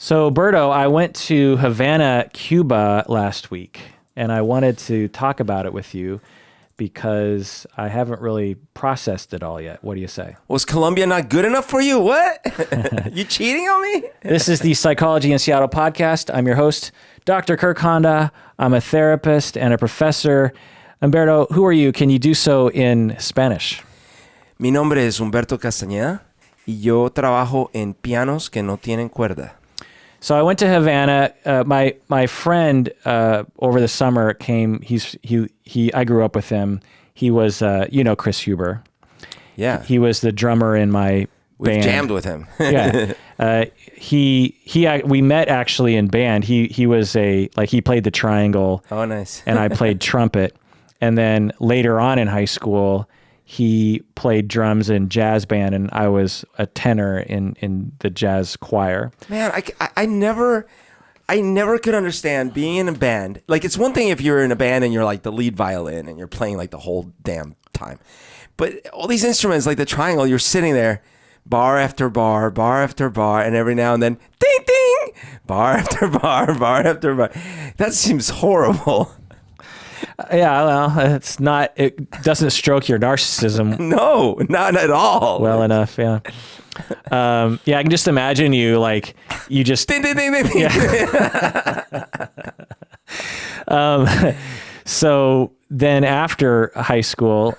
So, Berto, I went to Havana, Cuba last week, and I wanted to talk about it with you because I haven't really processed it all yet. What do you say? Was Colombia not good enough for you? What? You cheating on me? This is the Psychology in Seattle podcast. I'm your host, Dr. Kirk Honda. I'm a therapist and a professor. Humberto, who are you? Can you do so in Spanish? Mi nombre es Humberto Castañeda y yo trabajo en pianos que no tienen cuerda. So I went to Havana. My friend over the summer came. I grew up with him. He was Chris Huber. Yeah, He was the drummer in my we've band. jammed with him. Yeah. We met actually in band. He was he played the triangle. Oh, nice. And I played trumpet. And then later on in high school, he played drums in jazz band, and I was a tenor in the jazz choir. Man, I never could understand being in a band. Like, it's one thing if you're in a band and you're like the lead violin and you're playing like the whole damn time. But all these instruments, like the triangle, you're sitting there, bar after bar, bar after bar, and every now and then, ding, ding, bar after bar, bar after bar. That seems horrible. Yeah, well, it doesn't stroke your narcissism. No, not at all. Well enough, yeah. I can just imagine you you just ding, ding, ding, ding, ding. Yeah. So then after high school,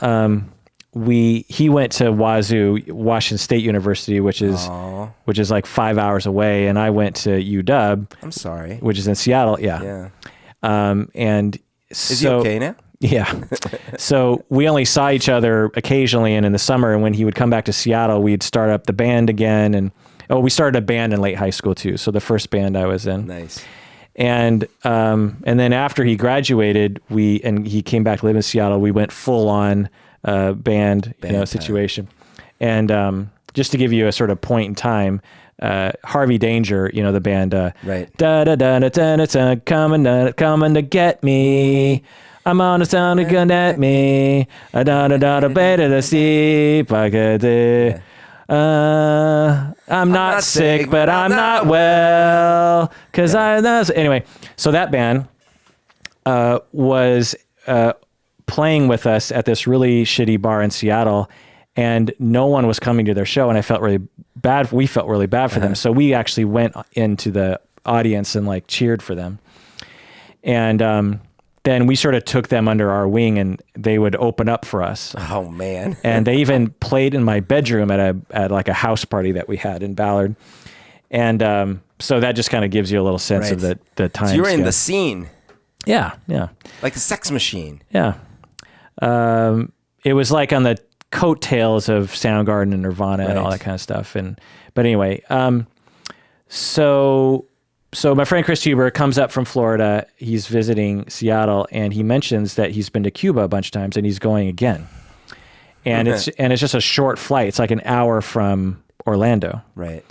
he went to Washington State University, which is like 5 hours away, and I went to UW. I'm sorry. Which is in Seattle. Yeah. And is he okay now? Yeah. So we only saw each other occasionally, and in the summer, and when he would come back to Seattle, we'd start up the band again. And we started a band in late high school too. So the first band I was in. Nice. And then after he graduated, he came back to live in Seattle. We went full on band situation. And just to give you a sort of point in time, Harvey Danger, the band, right. Da da da da da da, coming to get me. I'm on the sound of gun at me. Da da da da better to see. I'm not sick, but I'm not well. Anyway, so that band was playing with us at this really shitty bar in Seattle, and no one was coming to their show, and I felt really bad. We felt really bad for them, so we actually went into the audience and cheered for them. And then we sort of took them under our wing, and they would open up for us. Oh man! And they even played in my bedroom at a house party that we had in Ballard. And so that just kind of gives you a little sense of the time. So you were in the scene. Yeah. Like a sex machine. Yeah. It was like on the coattails of Soundgarden and Nirvana and all that kind of stuff. But anyway, so my friend Chris Huber comes up from Florida. He's visiting Seattle, and he mentions that he's been to Cuba a bunch of times, and he's going again. And it's just a short flight. It's like an hour from Orlando. Right.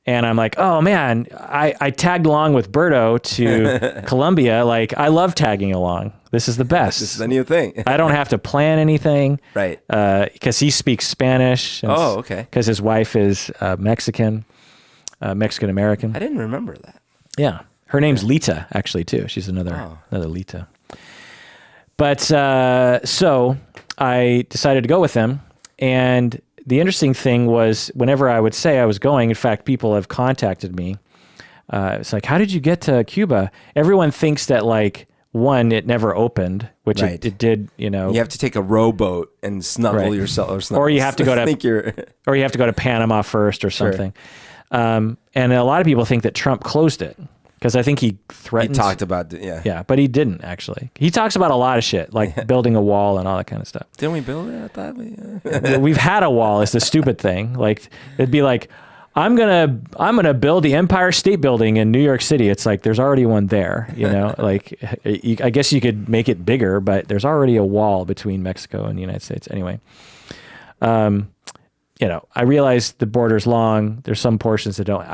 And I'm like, oh man, I tagged along with Berto to Colombia. I love tagging along. This is the best. This is the new thing. I don't have to plan anything. Right. Because he speaks Spanish. Oh, okay. Because his wife is Mexican American. I didn't remember that. Yeah. Her name's Lita, actually, too. She's another Lita. But so I decided to go with them. And the interesting thing was, whenever I would say I was going, in fact, people have contacted me. It's like, how did you get to Cuba? Everyone thinks that one, it never opened, which it did, You have to take a rowboat and snuggle yourself. Or you have to go to or you have to go to Panama first or something. Sure. And a lot of people think that Trump closed it because I think he threatened. He talked about it, yeah. Yeah, but he didn't actually. He talks about a lot of shit, like building a wall and all that kind of stuff. Didn't we build it? I thought we've had a wall. It's the stupid thing. It'd be like, I'm gonna build the Empire State Building in New York City. It's like there's already one there. I guess you could make it bigger, but there's already a wall between Mexico and the United States. Anyway, I realize the border's long. There's some portions that don't.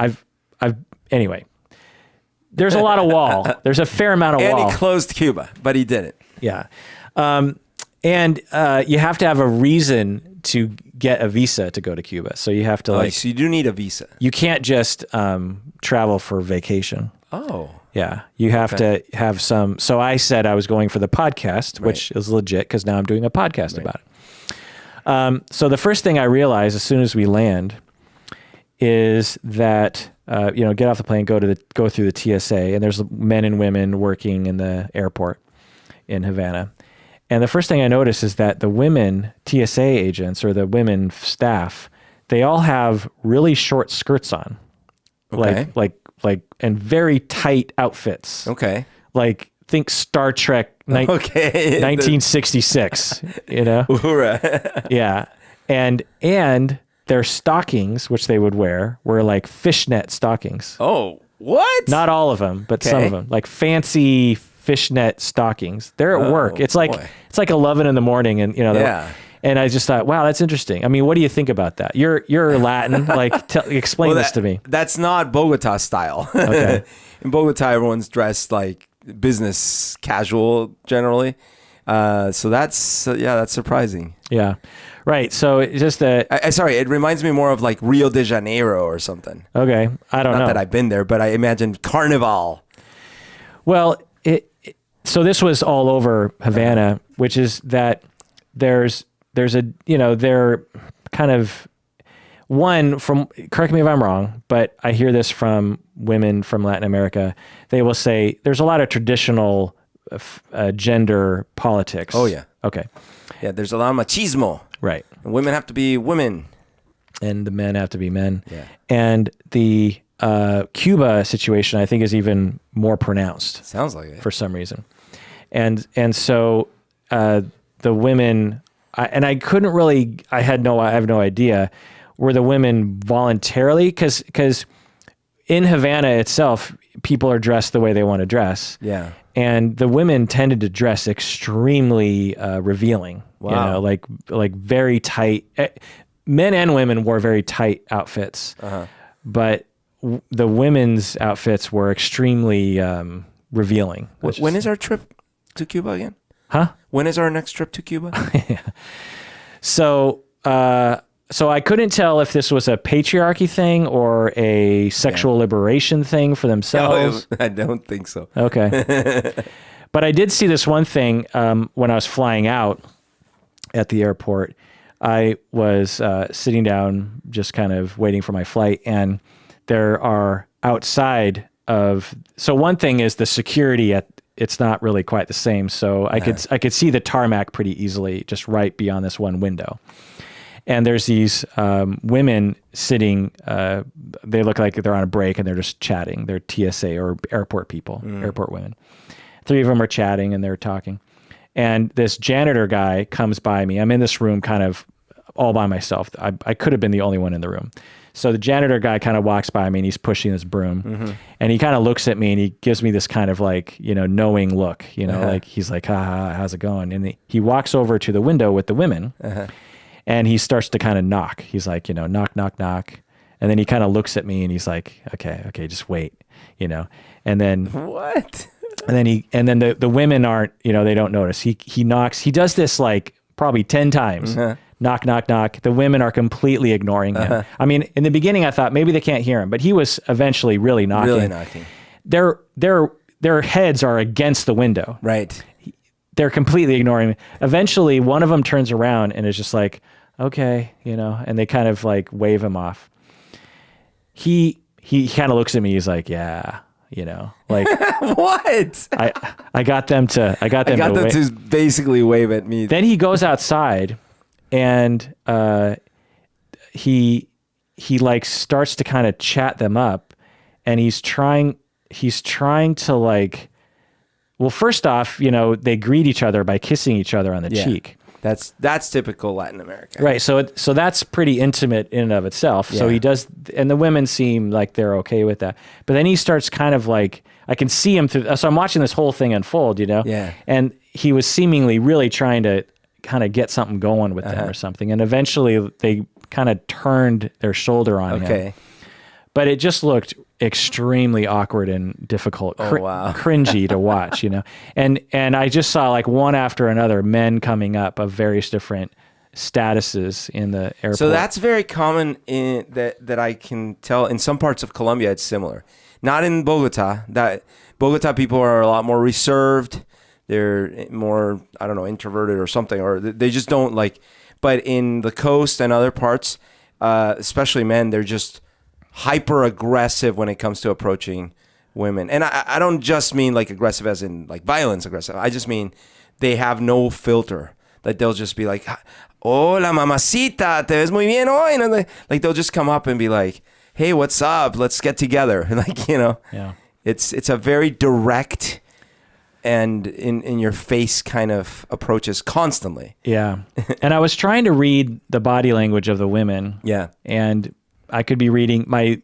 Anyway. There's a lot of wall. There's a fair amount of wall. And he closed Cuba, but he didn't. Yeah. And you have to have a reason to get a visa to go to Cuba. So you have to so you do need a visa. you can't just travel for vacation. Oh. Yeah, you have to have some. So I said I was going for the podcast, which is legit because now I'm doing a podcast about it. So the first thing I realized as soon as we land is that get off the plane, go through the TSA, and there's men and women working in the airport in Havana. And the first thing I noticed is that the women TSA agents or the women staff, they all have really short skirts on, and very tight outfits. Okay. Like think Star Trek 1966, Yeah. And their stockings, which they would wear, were like fishnet stockings. Oh, what? Not all of them, but some of them. Like fancy fishnet stockings. They're at work. It's like 11 in the morning and and I just thought, wow, that's interesting. I mean, what do you think about that? You're Latin. Like, explain this to me. That's not Bogota style. Okay. In Bogota, everyone's dressed like business casual generally. So that's surprising. Yeah. Right. So it's just sorry, it reminds me more of like Rio de Janeiro or something. Okay. I don't know. Not that I've been there, but I imagine Carnival. Well, so this was all over Havana, which is that there's they're kind of correct me if I'm wrong, but I hear this from women from Latin America. They will say there's a lot of traditional gender politics. Oh yeah. Okay. Yeah, there's a lot of machismo. Right. And women have to be women. And the men have to be men. Yeah. And the Cuba situation, I think, is even more pronounced. Sounds like it. For some reason. And so the women, I have no idea, were the women voluntarily, because in Havana itself, people are dressed the way they want to dress. Yeah. And the women tended to dress extremely revealing. Wow. Like very tight. Men and women wore very tight outfits, but the women's outfits were extremely revealing. When is our trip to Cuba again? Huh? When is our next trip to Cuba? Yeah. So I couldn't tell if this was a patriarchy thing or a sexual liberation thing for themselves. No, I don't think so. Okay. But I did see this one thing when I was flying out at the airport. I was sitting down, just kind of waiting for my flight, and there are outside of. So one thing is the security it's not really quite the same. So I could see the tarmac pretty easily, just right beyond this one window. And there's these women sitting. They look like they're on a break, and they're just chatting. They're TSA or airport people, airport women. 3 of them are chatting, and they're talking. And this janitor guy comes by me. I'm in this room kind of all by myself. I could have been the only one in the room. So the janitor guy kind of walks by me, and he's pushing this broom. And he kind of looks at me, and he gives me this kind of like, knowing look, like he's like, how's it going? And he walks over to the window with the women, and he starts to kind of knock. He's like, knock, knock, knock. And then he kind of looks at me, and he's like, okay, just wait, and then what? And then the women aren't, they don't notice. He knocks. He does this like probably 10 times. Knock, knock, knock. The women are completely ignoring him. I mean, in the beginning, I thought maybe they can't hear him, but he was eventually really knocking. Really knocking. Their heads are against the window. Right. They're completely ignoring me. Eventually, one of them turns around and is just like, okay, and they kind of like wave him off. He kind of looks at me. He's like, yeah. Like what? I got them to basically wave at me. Then he goes outside, and he like starts to kind of chat them up, and he's trying to like, well, first off, they greet each other by kissing each other on the cheek. That's typical Latin America. Right. So that's pretty intimate in and of itself. Yeah. So he does, and the women seem like they're okay with that. But then he starts kind of like, I can see him through, so I'm watching this whole thing unfold, Yeah. And he was seemingly really trying to kind of get something going with them or something. And eventually they kind of turned their shoulder on him. But it just looked extremely awkward and difficult, cringy to watch, And I just saw like one after another men coming up of various different statuses in the airport. So that's very common in that I can tell. In some parts of Colombia, it's similar. Not in Bogota. Bogota people are a lot more reserved. They're more, I don't know, introverted or something, or they just don't like. But in the coast and other parts, especially men, they're just hyper aggressive when it comes to approaching women. And I don't just mean like aggressive as in like violence aggressive. I just mean they have no filter. That they'll just be like, "Hola, mamacita, te ves muy bien hoy." And like they'll just come up and be like, "Hey, what's up? Let's get together." Like, yeah. It's a very direct and in your face kind of approaches constantly. Yeah. And I was trying to read the body language of the women. Yeah. And I could be reading my,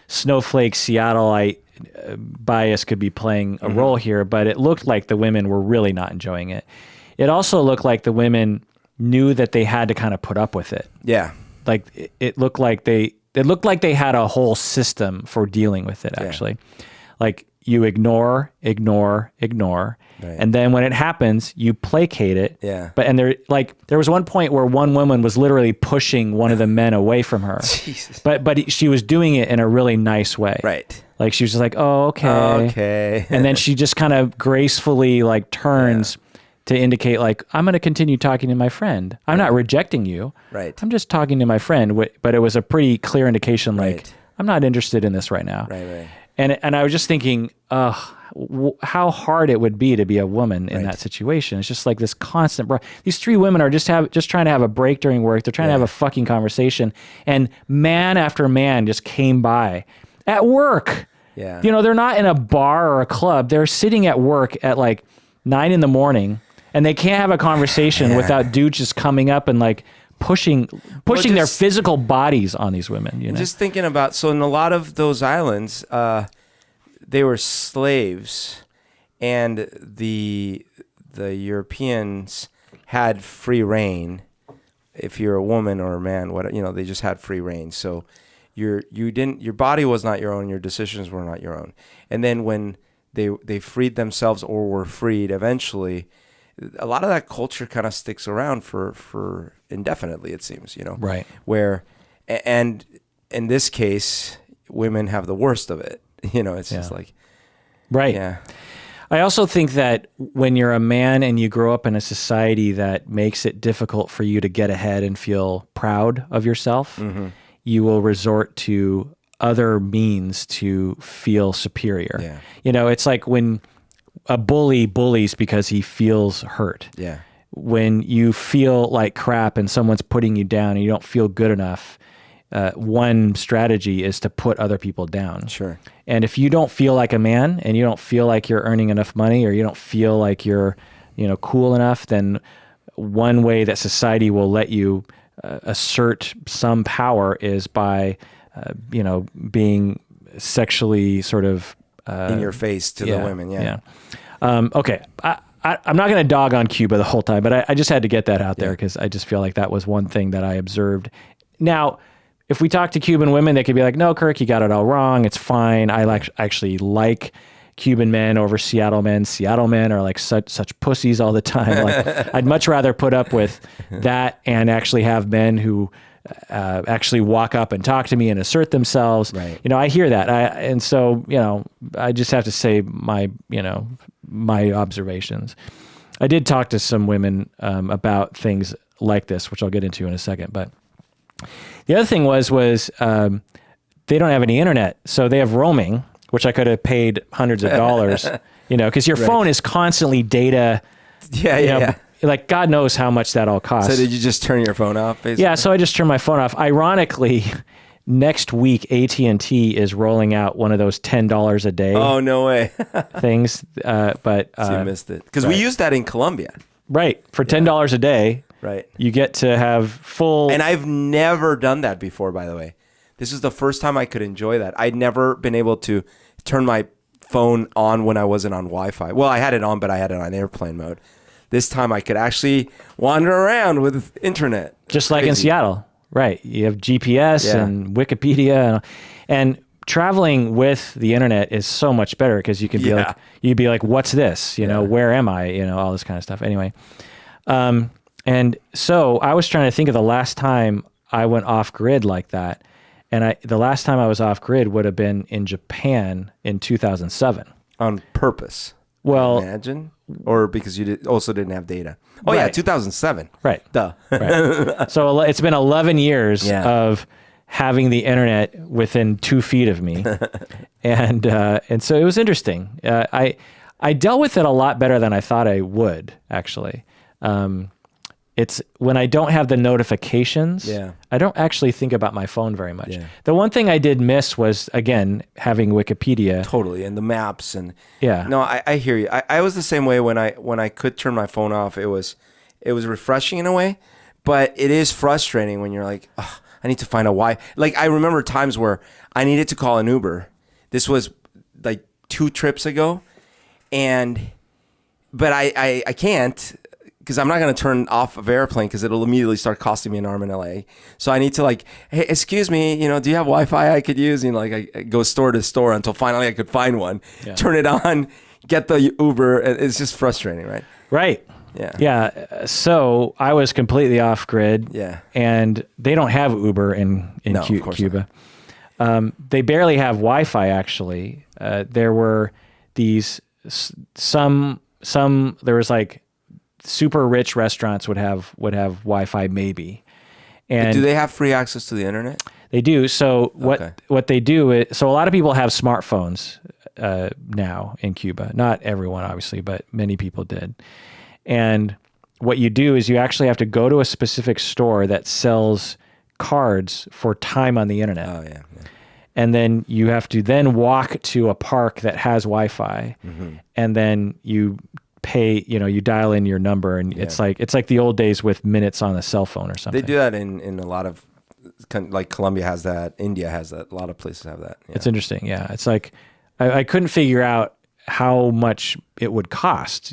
snowflake Seattleite bias could be playing a role here, but it looked like the women were really not enjoying it. It also looked like the women knew that they had to kind of put up with it. Yeah. Like it looked like they had a whole system for dealing with it, actually. Yeah. Like you ignore, right. And then when it happens, you placate it. Yeah. There was one point where one woman was literally pushing one of the men away from her. Jesus. But she was doing it in a really nice way. Right. Like she was just like, "Oh, okay." Okay. And then she just kind of gracefully like turns to indicate like, "I'm going to continue talking to my friend. I'm not rejecting you. Right. I'm just talking to my friend." But it was a pretty clear indication like, "I'm not interested in this right now." Right. And I was just thinking, how hard it would be to be a woman in that situation. It's just like this constant. These three women are just trying to have a break during work. They're trying to have a fucking conversation, and man after man just came by at work. Yeah. They're not in a bar or a club. They're sitting at work at like 9 a.m, and they can't have a conversation without dudes just coming up and like pushing their physical bodies on these women. Just thinking about, so in a lot of those islands, they were slaves, and the Europeans had free reign. If you're a woman or a man, they just had free reign. So your body was not your own, your decisions were not your own. And then when they freed themselves or were freed eventually, a lot of that culture kind of sticks around for indefinitely, it seems, Right. Where, and in this case, women have the worst of it. It's just like, right. Yeah. I also think that when you're a man and you grow up in a society that makes it difficult for you to get ahead and feel proud of yourself, you will resort to other means to feel superior. Yeah. It's like when a bully bullies because he feels hurt. Yeah. When you feel like crap and someone's putting you down and you don't feel good enough, one strategy is to put other people down. Sure. And if you don't feel like a man and you don't feel like you're earning enough money or you don't feel like you're, cool enough, then one way that society will let you assert some power is by, being sexually sort of in your face to the women. Yeah. Okay. I'm not going to dog on Cuba the whole time, but I just had to get that out there because I just feel like that was one thing that I observed. Now, if we talk to Cuban women, they could be like, "No, Kirk, you got it all wrong. It's fine. I actually like Cuban men over Seattle men. Seattle men are like such pussies all the time. Like, I'd much rather put up with that and actually have men who actually walk up and talk to me and assert themselves." Right. I hear that. And so, I just have to say my observations. I did talk to some women about things like this, which I'll get into in a second. But the other thing was they don't have any internet, so they have roaming, which I could have paid hundreds of dollars, because your phone is constantly data. Yeah. Like God knows how much that all costs. So did you just turn your phone off, basically? Yeah, so I just turned my phone off. Ironically, next week AT&T is rolling out one of those $10 a day. Oh, no way. things. But so you missed it because we used that in Colombia. Right, for $10 a day. Right. You get to have full. And I've never done that before, by the way. This is the first time I could enjoy that. I'd never been able to turn my phone on when I wasn't on Wi-Fi. Well, I had it on, but I had it on airplane mode. This time I could actually wander around with internet. Just like in Seattle. Right. You have GPS and Wikipedia. And traveling with the internet is so much better because you can be like, you'd be like, "What's this? Where am I?" All this kind of stuff. Anyway. And so I was trying to think of the last time I went off grid like that. And the last time I was off grid would have been in Japan in 2007. On purpose. Well, imagine, or because you also didn't have data. Oh yeah, Right. 2007. right. Duh. Right. So it's been 11 years Yeah. of having the internet within 2 feet of me. And so it was interesting. I dealt with it a lot better than I thought I would, actually. It's when I don't have the notifications, Yeah. I don't actually think about my phone very much. Yeah. The one thing I did miss was, again, having Wikipedia. Totally, and the maps and Yeah. No, I hear you. I was the same way when I could turn my phone off. It was refreshing in a way, but it is frustrating when you're like, oh, I need to find a why. Like I remember times where I needed to call an Uber. This was like 2 trips ago, but I can't. Because I'm not going to turn off of airplane because it'll immediately start costing me an arm in LA. So I need to like, hey, excuse me, do you have Wi-Fi I could use? Like I go store to store until finally I could find one, turn it on, get the Uber. It's just frustrating, right? Right. Yeah. Yeah. So I was completely off grid. Yeah. And they don't have Uber in No, of course Cuba. They barely have Wi-Fi, actually. There were these, there was like, super rich restaurants would have Wi-Fi maybe. And do they have free access to the internet? They do. So Okay. what they do is, so a lot of people have smartphones now in Cuba. Not everyone, obviously, but many people did. And what you do is you actually have to go to a specific store that sells cards for time on the internet. Oh yeah. And then you have to then walk to a park that has Wi-Fi, and then you pay, you dial in your number, and it's like the old days with minutes on a cell phone or something. They do that in a lot of, like Colombia has that, India has that, a lot of places have that. Yeah. It's interesting. Yeah. It's like, I couldn't figure out how much it would cost,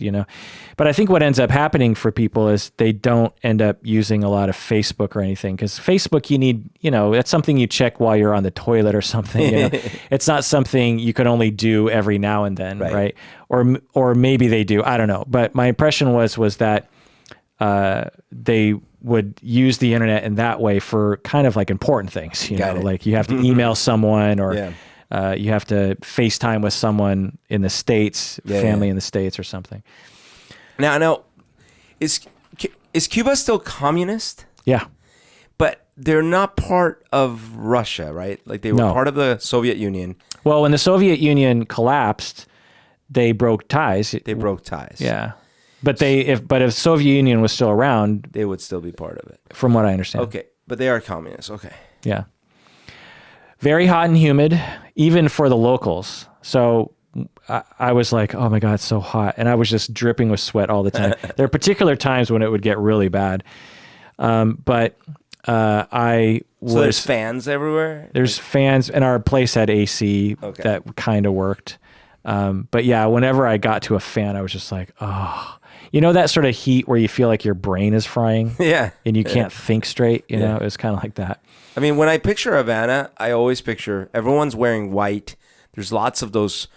but I think what ends up happening for people is they don't end up using a lot of Facebook or anything, because Facebook, you need, it's something you check while you're on the toilet or something. It's not something you can only do every now and then, right? Or maybe they do, I don't know. But my impression was that they would use the internet in that way for kind of like important things, like you have to email someone, or you have to FaceTime with someone in the States, family in the States or something. Now, is Cuba still communist? Yeah. But they're not part of Russia, right? Like they were part of the Soviet Union. Well, when the Soviet Union collapsed, they broke ties. They broke ties. Yeah. But if Soviet Union was still around, they would still be part of it. From what I understand. Okay. But they are communists. Okay. Yeah. Very hot and humid, even for the locals. So I was like, oh my God, it's so hot. And I was just dripping with sweat all the time. There are particular times when it would get really bad. But I was... So there's fans everywhere? There's fans, and our place had AC that kind of worked. But yeah, whenever I got to a fan, I was just like, oh... that sort of heat where you feel like your brain is frying? Yeah. And you can't think straight, It was kind of like that. I mean, when I picture Havana, I always picture everyone's wearing white. There's lots of those,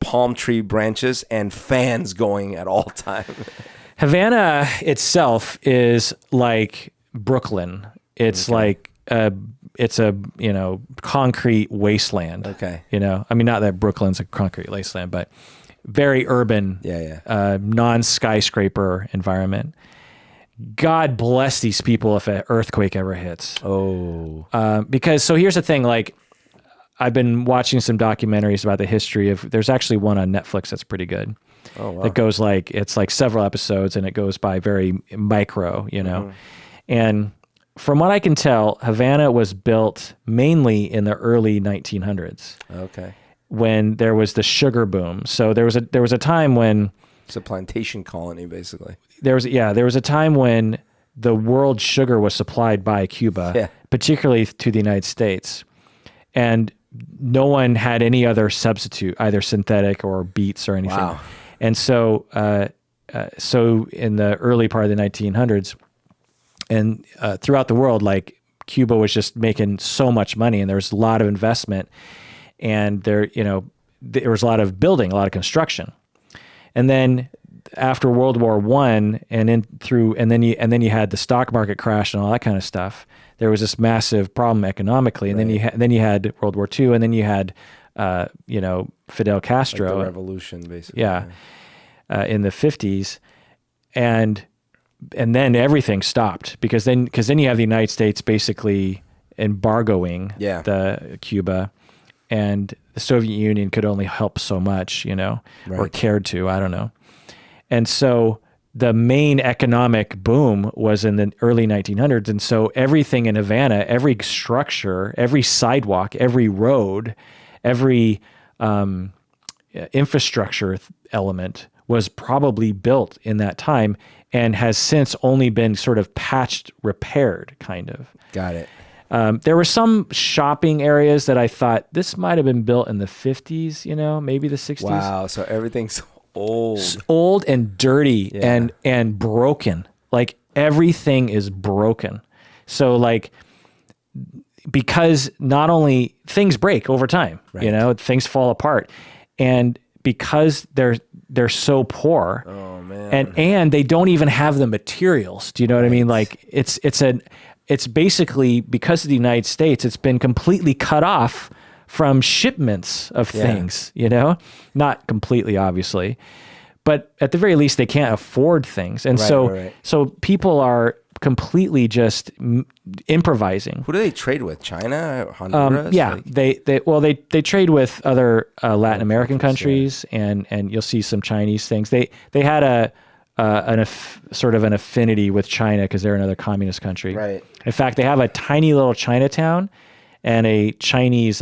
palm tree branches and fans going at all times. Havana itself is like Brooklyn. It's like it's a concrete wasteland. Okay. I mean, not that Brooklyn's a concrete wasteland, but very urban, non-skyscraper environment. God bless these people if an earthquake ever hits. Oh. Because here's the thing, like I've been watching some documentaries about the history of, there's actually one on Netflix that's pretty good. Oh, wow. That goes it's like several episodes, and it goes by very micro, And from what I can tell, Havana was built mainly in the early 1900s. Okay. When there was the sugar boom. So there was a time when it's a plantation colony, basically. There was a time when the world sugar was supplied by Cuba, particularly to the United States, and no one had any other substitute, either synthetic or beets or anything. Wow. And so in the early part of the 1900s, and throughout the world, like Cuba was just making so much money, and there was a lot of investment, and there was a lot of building, a lot of construction. And then after World War One and then you had the stock market crash and all that kind of stuff. There was this massive problem economically, and then you had World War II, and then you had Fidel Castro, like the revolution, basically. Yeah, in the 50s, and then everything stopped because then you have the United States basically embargoing the Cuba, and the Soviet Union could only help so much, or cared to, I don't know. And so the main economic boom was in the early 1900s. And so everything in Havana, every structure, every sidewalk, every road, every infrastructure element was probably built in that time and has since only been sort of patched, repaired, kind of. Got it. There were some shopping areas that I thought this might have been built in the 50s, maybe the 60s. Wow, so everything's old. Old and dirty and broken. Like everything is broken. So like, because not only things break over time, things fall apart, and because they're so poor, oh man, and they don't even have the materials. Do you know what I mean? Like it's basically, because of the United States, it's been completely cut off from shipments of things, not completely, obviously, but at the very least they can't afford things. And so people are completely just improvising. Who do they trade with? China, Honduras? They trade with other Latin American countries, and you'll see some Chinese things. They had sort of an affinity with China because they're another communist country. Right. In fact, they have a tiny little Chinatown and a Chinese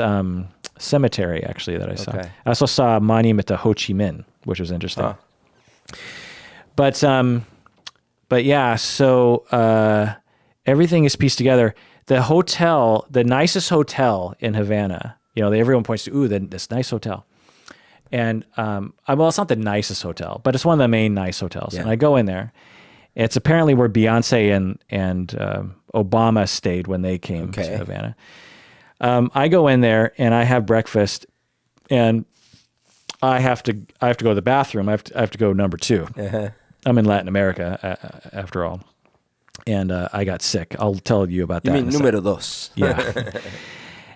cemetery, actually, that I saw. Okay. I also saw a monument to Ho Chi Minh, which was interesting. Huh. But yeah, so everything is pieced together. The hotel, the nicest hotel in Havana, everyone points to, ooh, this nice hotel. And well, it's not the nicest hotel, but it's one of the main nice hotels. Yeah. And I go in there. It's apparently where Beyonce and Obama stayed when they came to Havana. I go in there and I have breakfast, and I have to go to the bathroom. I have to go number 2. Uh-huh. I'm in Latin America after all, and I got sick. I'll tell you about that. You mean numero dos? Yeah.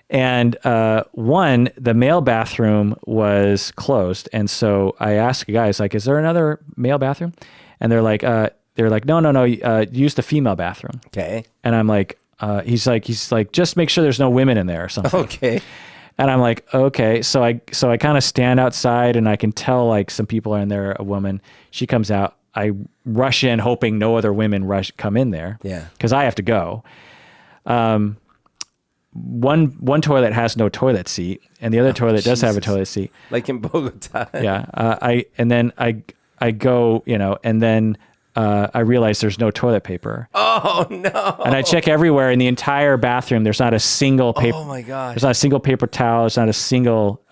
And the male bathroom was closed, and so I asked the guys, like, "Is there another male bathroom?" And they're like, "No, use the female bathroom." Okay. And I'm like, he's like, just make sure there's no women in there or something. Okay. And I'm like, okay. So I kind of stand outside, and I can tell like some people are in there. A woman, she comes out. I rush in, hoping no other women come in there. Yeah. Because I have to go. One toilet has no toilet seat, and the other toilet does have a toilet seat. Like in Bogota. Yeah. I go, and then I realize there's no toilet paper. Oh no! And I check everywhere in the entire bathroom. There's not a single paper. Oh my gosh! There's not a single paper towel. There's not a single,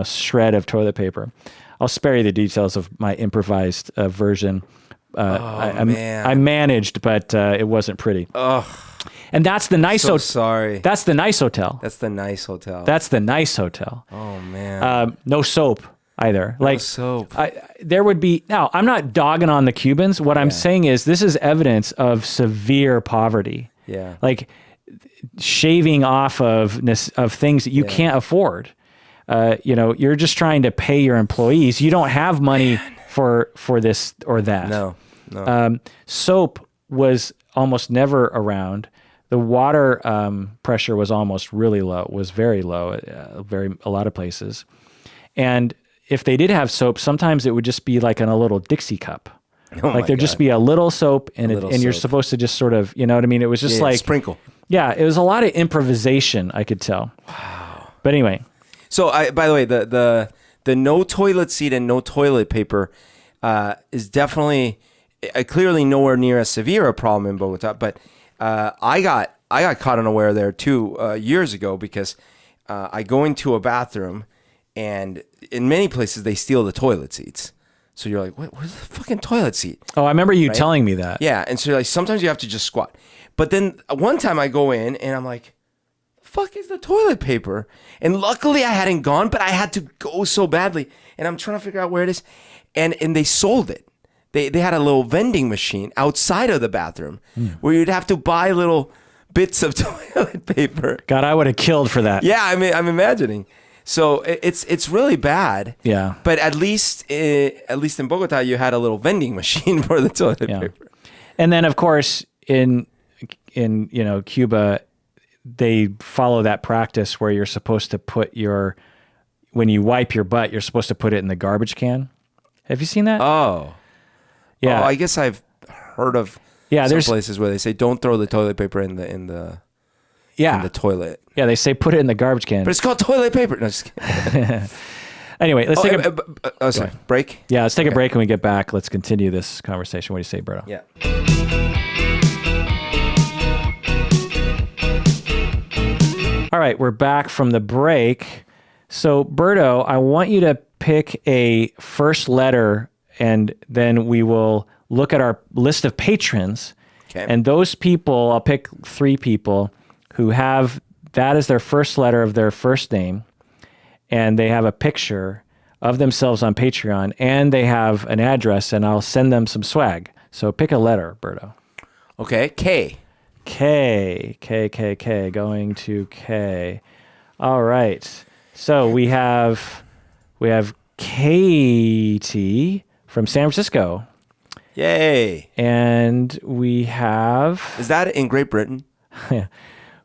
shred of toilet paper. I'll spare you the details of my improvised version. I managed, but it wasn't pretty. Ugh. And that's the nice hotel. Sorry. That's the nice hotel. That's the nice hotel. That's the nice hotel. Oh man. No soap either. No soap. There would be, now I'm not dogging on the Cubans. What I'm saying is this is evidence of severe poverty. Yeah. Like shaving off of things that you can't afford. You're just trying to pay your employees. You don't have money for this or that. No. Soap was almost never around. The water pressure was almost really low, was very low, a lot of places. And if they did have soap, sometimes it would just be like in a little Dixie cup. Like there'd just be a little soap, and you're supposed to just sort of, you know what I mean? It was just like sprinkle. Yeah, it was a lot of improvisation, I could tell. Wow. But anyway. So by the way, the no toilet seat and no toilet paper is definitely clearly nowhere near as severe a problem in Bogota. But I got caught unaware there too years ago, because I go into a bathroom, and in many places they steal the toilet seats. So you're like, where's the fucking toilet seat? Oh, I remember you telling me that. Yeah, and so like sometimes you have to just squat. But then one time I go in and I'm like, fuck is the toilet paper? And luckily I hadn't gone, but I had to go so badly. And I'm trying to figure out where it is. And they sold it. they had a little vending machine outside of the bathroom where you'd have to buy little bits of toilet paper. God, I would have killed for that. Yeah, I mean, I'm imagining. So it's really bad. Yeah. But at least in Bogota, you had a little vending machine for the toilet paper. And then, of course, in Cuba, they follow that practice where you're supposed to put when you wipe your butt, you're supposed to put it in the garbage can. Have you seen that? Oh. Yeah. Oh, I guess I've heard of some places where they say don't throw the toilet paper in the toilet. Yeah, they say put it in the garbage can. But it's called toilet paper. No, just kidding. Anyway, let's take sorry. Break? Yeah, let's take a break. When we get back, let's continue this conversation. What do you say, Berto? Yeah. All right, we're back from the break. So, Berto, I want you to pick a first letter, and then we will look at our list of patrons. Okay. And those people, I'll pick 3 people who have that as their first letter of their first name, and they have a picture of themselves on Patreon, and they have an address, and I'll send them some swag. So pick a letter, Berto. Okay, K. Going to K. All right. So we have Katie from San Francisco. Yay. And we have... Is that in Great Britain?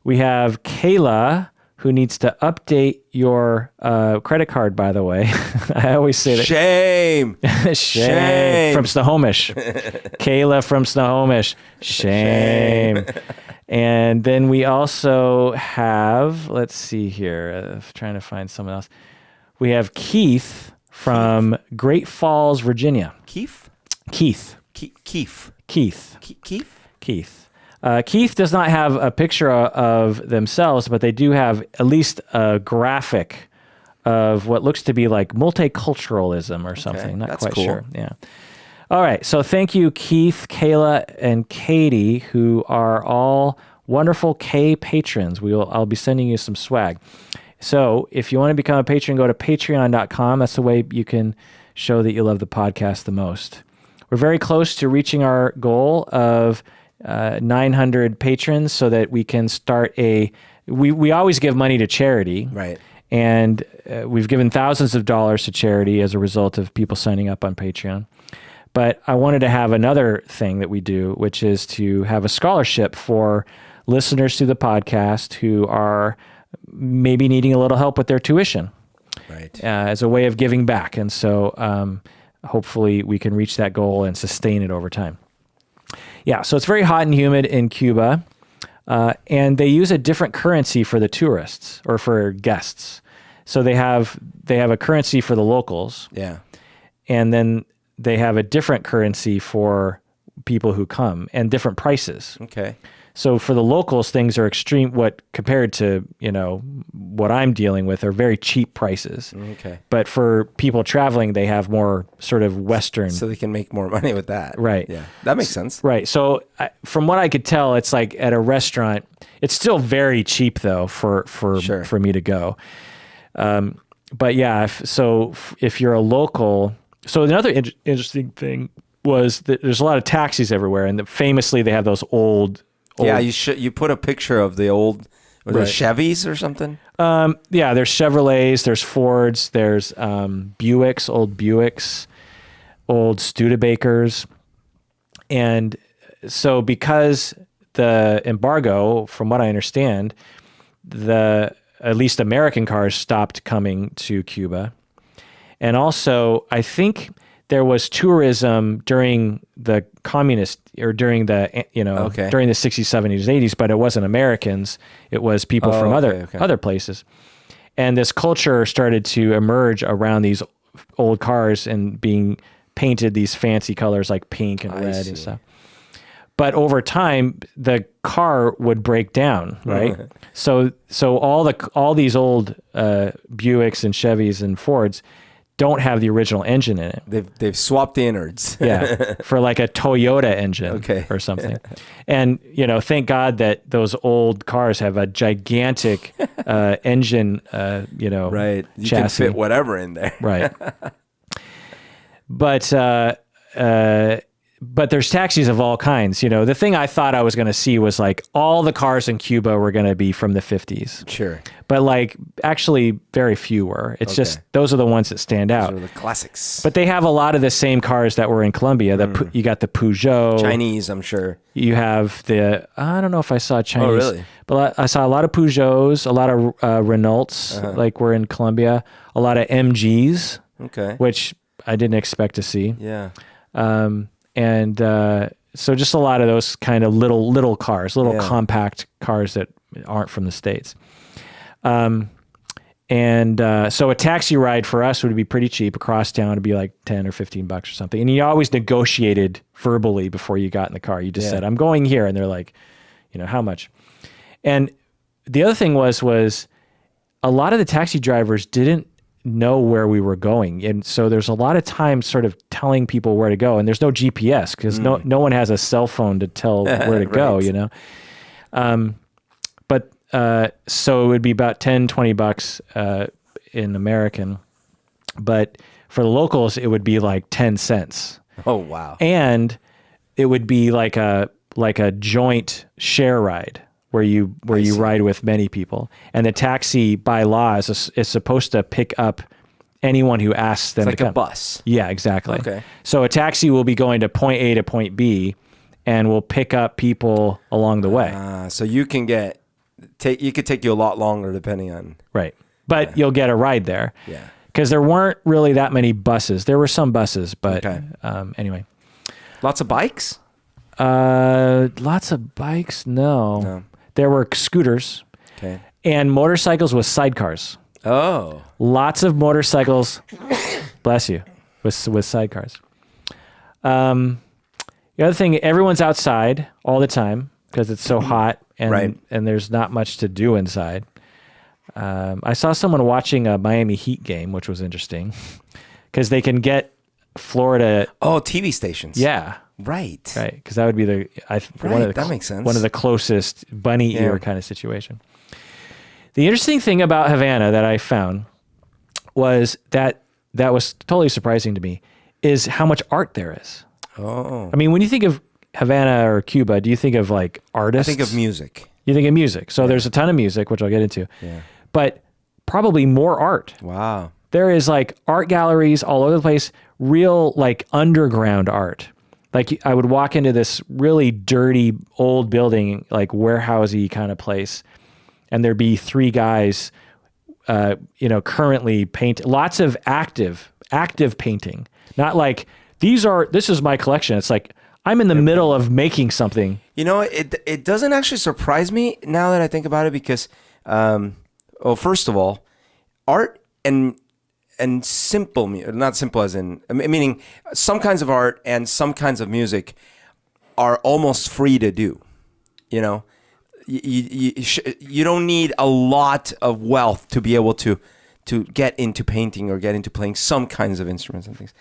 We have Kayla, who needs to update your credit card, by the way. I always say that. Shame. Shame. From Snohomish. Kayla from Snohomish. Shame. And then we also have, let's see here, trying to find someone else. We have Keith from Great Falls, Virginia. Keith. Keith does not have a picture of themselves, but they do have at least a graphic of what looks to be like multiculturalism or something. Okay, Not that's quite cool. sure. Yeah. All right. So thank you, Keith, Kayla, and Katie, who are all wonderful K patrons. I'll be sending you some swag. So if you want to become a patron, go to patreon.com. That's the way you can show that you love the podcast the most. We're very close to reaching our goal of 900 patrons so that we can start we always give money to charity. Right. And we've given thousands of dollars to charity as a result of people signing up on Patreon. But I wanted to have another thing that we do, which is to have a scholarship for listeners to the podcast who are maybe needing a little help with their tuition. Right. As a way of giving back. And so hopefully we can reach that goal and sustain it over time. Yeah, so it's very hot and humid in Cuba, and they use a different currency for the tourists or for guests. So they have a currency for the locals. Yeah. And then they have a different currency for people who come and different prices. Okay. So for the locals, things are extreme. Compared to what I'm dealing with, are very cheap prices. Okay. But for people traveling, they have more sort of Western. So they can make more money with that. Right. Yeah. That makes sense. Right. So from what I could tell, it's like at a restaurant. It's still very cheap though for me to go. But yeah, if you're a local. So another interesting thing was that there's a lot of taxis everywhere, and famously they have those old. Yeah, you put a picture of the old Chevys or something? Yeah, there's Chevrolets, there's Fords, there's Buicks, old Studebakers. And so because the embargo, from what I understand, at least American cars stopped coming to Cuba. And also, I think there was tourism during the communist or during the during the 60s, 70s, 80s, but it wasn't Americans. It was people from other places. And this culture started to emerge around these old cars and being painted these fancy colors like pink and red and stuff. But over time, the car would break down, right? So all these old Buicks and Chevys and Fords don't have the original engine in it. They've swapped the innards. Yeah, for like a Toyota engine or something. And, thank God that those old cars have a gigantic engine, right. You chassis. can fit whatever in there. Right. But but there's taxis of all kinds. You know, the thing I thought I was going to see was like all the cars in Cuba were going to be from the 50s. Sure. But like actually very few were. It's just, those are the ones that stand out. Those are the classics. But they have a lot of the same cars that were in Colombia. You got the Peugeot. Chinese, I'm sure. You have I don't know if I saw Chinese. Oh, really? But I saw a lot of Peugeots, a lot of Renaults, like were in Colombia, a lot of MGs, which I didn't expect to see. Yeah. So just a lot of those kind of little cars, compact cars that aren't from the States. So a taxi ride for us would be pretty cheap. Across town would be like $10 or $15 or something. And you always negotiated verbally before you got in the car. You just said, I'm going here. And they're like, you know, how much? And the other thing was a lot of the taxi drivers didn't know where we were going. And so there's a lot of time sort of telling people where to go. And there's no GPS because no one has a cell phone to tell where to go, you know? So it would be about $10, $20 in American. But for the locals, it would be like 10 cents. Oh, wow. And it would be like a joint share ride where you ride with many people. And the taxi by law is supposed to pick up anyone who asks them to come. It's like a bus. Yeah, exactly. Okay. So a taxi will be going to point A to point B and will pick up people along the way. So you can you could take you a lot longer depending on. Right. But you'll get a ride there. Yeah. Because there weren't really that many buses. There were some buses, but anyway. Lots of bikes? Lots of bikes? No. There were scooters. Okay. And motorcycles with sidecars. Oh. Lots of motorcycles, bless you, with sidecars. The other thing, everyone's outside all the time because it's so hot and there's not much to do inside. I saw someone watching a Miami Heat game, which was interesting because they can get Florida. Oh, TV stations. Yeah. Right. Because that would be that makes sense. One of the closest bunny ear kind of situation. The interesting thing about Havana that I found was that was totally surprising to me is how much art there is. Oh. I mean, when you think of Havana or Cuba, do you think of like artists? I think of music. You think of music. So there's a ton of music, which I'll get into. Yeah. But probably more art. Wow. There is like art galleries all over the place, real like underground art. Like I would walk into this really dirty old building, like warehousey kind of place, and there'd be three guys, currently paint. Lots of active painting. Not like this is my collection. It's like I'm in the middle of making something. You know, it doesn't actually surprise me now that I think about it because, first of all, art and simple, not simple as in, meaning some kinds of art and some kinds of music are almost free to do. You know, you don't need a lot of wealth to be able to get into painting or get into playing some kinds of instruments and things.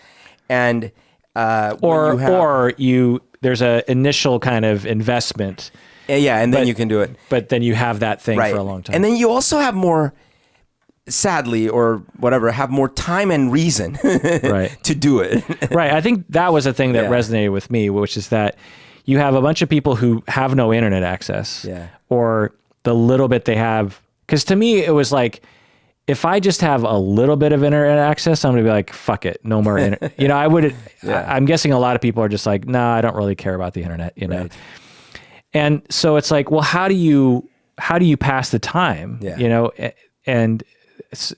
And there's a initial kind of investment. Yeah, and then you can do it. But then you have that thing for a long time. And then you also have more, sadly or whatever, have more time and reason to do it. Right. I think that was a thing that resonated with me, which is that you have a bunch of people who have no internet access or the little bit they have. Because to me, it was like, if I just have a little bit of internet access, I'm going to be like, fuck it, no more internet. You know, I would, I'm guessing a lot of people are just like, nah, I don't really care about the internet, you know? Right. And so it's like, well, how do you pass the time, you know? And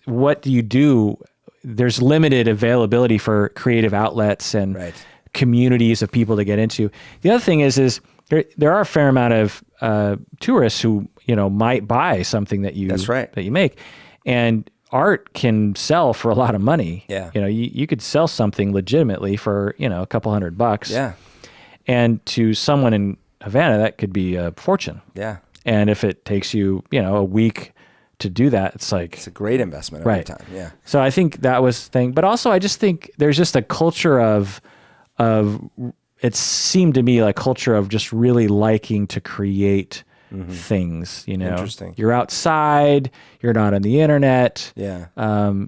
what do you do? There's limited availability for creative outlets and communities of people to get into. The other thing is there are a fair amount of tourists who, you know, might buy something that you make. And art can sell for a lot of money. Yeah. You know, you could sell something legitimately for, you know, a couple $100. Yeah. And to someone in Havana, that could be a fortune. Yeah. And if it takes you, you know, a week to do that, it's a great investment every time. Yeah. So I think that was the thing. But also I just think there's just a culture of it seemed to me like culture of just really liking to create things, you know. Interesting. You're outside, you're not on the internet. Yeah.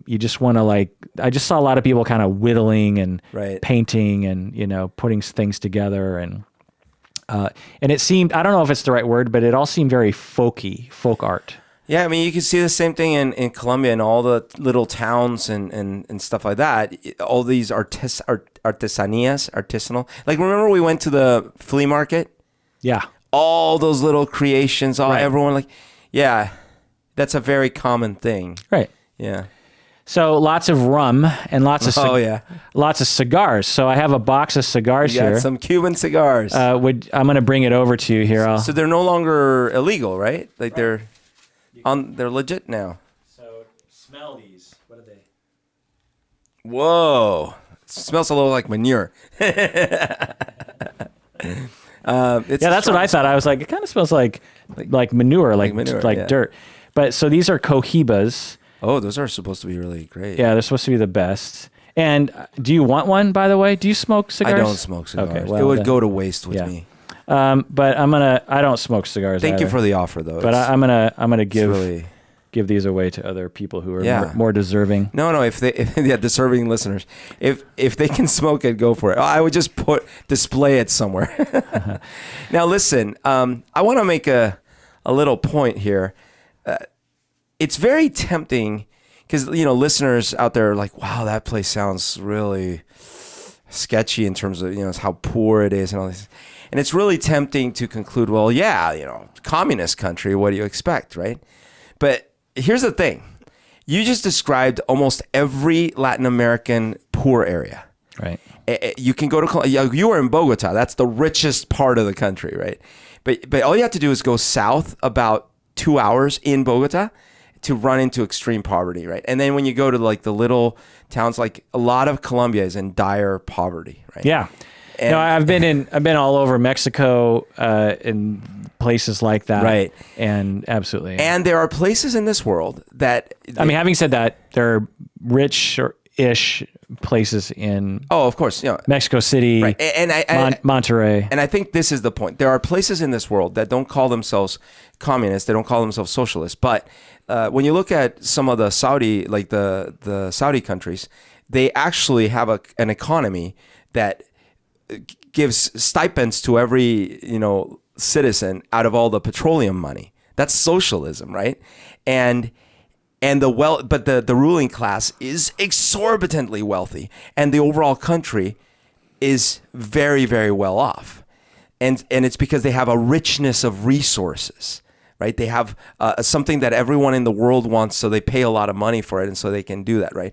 You just want to I just saw a lot of people kind of whittling and Right. painting and, you know, putting things together and it seemed, I don't know if it's the right word, but it all seemed very folk art. Yeah, I mean, you can see the same thing in Colombia and all the little towns and stuff like that. All these artisanal. Like, remember we went to the flea market? Yeah. All those little creations, everyone yeah, that's a very common thing. Right. Yeah. So lots of rum and lots of lots of cigars. So I have a box of cigars You got here. some Cuban cigars. I'm going to bring it over to you here. So they're no longer illegal, right? Like they're legit now. So smell these. What are they? Whoa. It smells a little like manure. That's what I thought. I was like, it kind of smells like manure, like manure, dirt. But so these are cohibas. Oh, those are supposed to be really great. Yeah, they're supposed to be the best. And do you want one, by the way? Do you smoke cigars? I don't smoke cigars. Okay, well, it would go to waste with me. But I don't smoke cigars. Thank you either. for the offer, though. But I'm gonna give these away to other people who are more deserving. No, if deserving listeners, if they can smoke it, go for it. I would just display it somewhere. Now listen, I want to make a little point here. It's very tempting because listeners out there are like, wow, that place sounds really sketchy in terms of how poor it is and all this. And it's really tempting to conclude, well, yeah, communist country, what do you expect, right? But here's the thing. You just described almost every Latin American poor area. Right. You can go to, you were in Bogota. That's the richest part of the country, right? But all you have to do is go south about 2 hours in Bogota to run into extreme poverty, right? And then when you go to the little towns, like a lot of Colombia is in dire poverty, right? Yeah. And I've been all over Mexico in places like that. Right. And absolutely. And there are places in this world that having said that, there are rich-ish places in of course, Mexico City, right. And Monterrey. And I think this is the point. There are places in this world that don't call themselves communists, they don't call themselves socialists, but when you look at some of the Saudi, like the Saudi countries, they actually have an economy that gives stipends to every citizen out of all the petroleum money. That's socialism, right? And the ruling class is exorbitantly wealthy, and the overall country is very, very well off, and it's because they have a richness of resources. Right, they have something that everyone in the world wants, so they pay a lot of money for it, and so they can do that, right?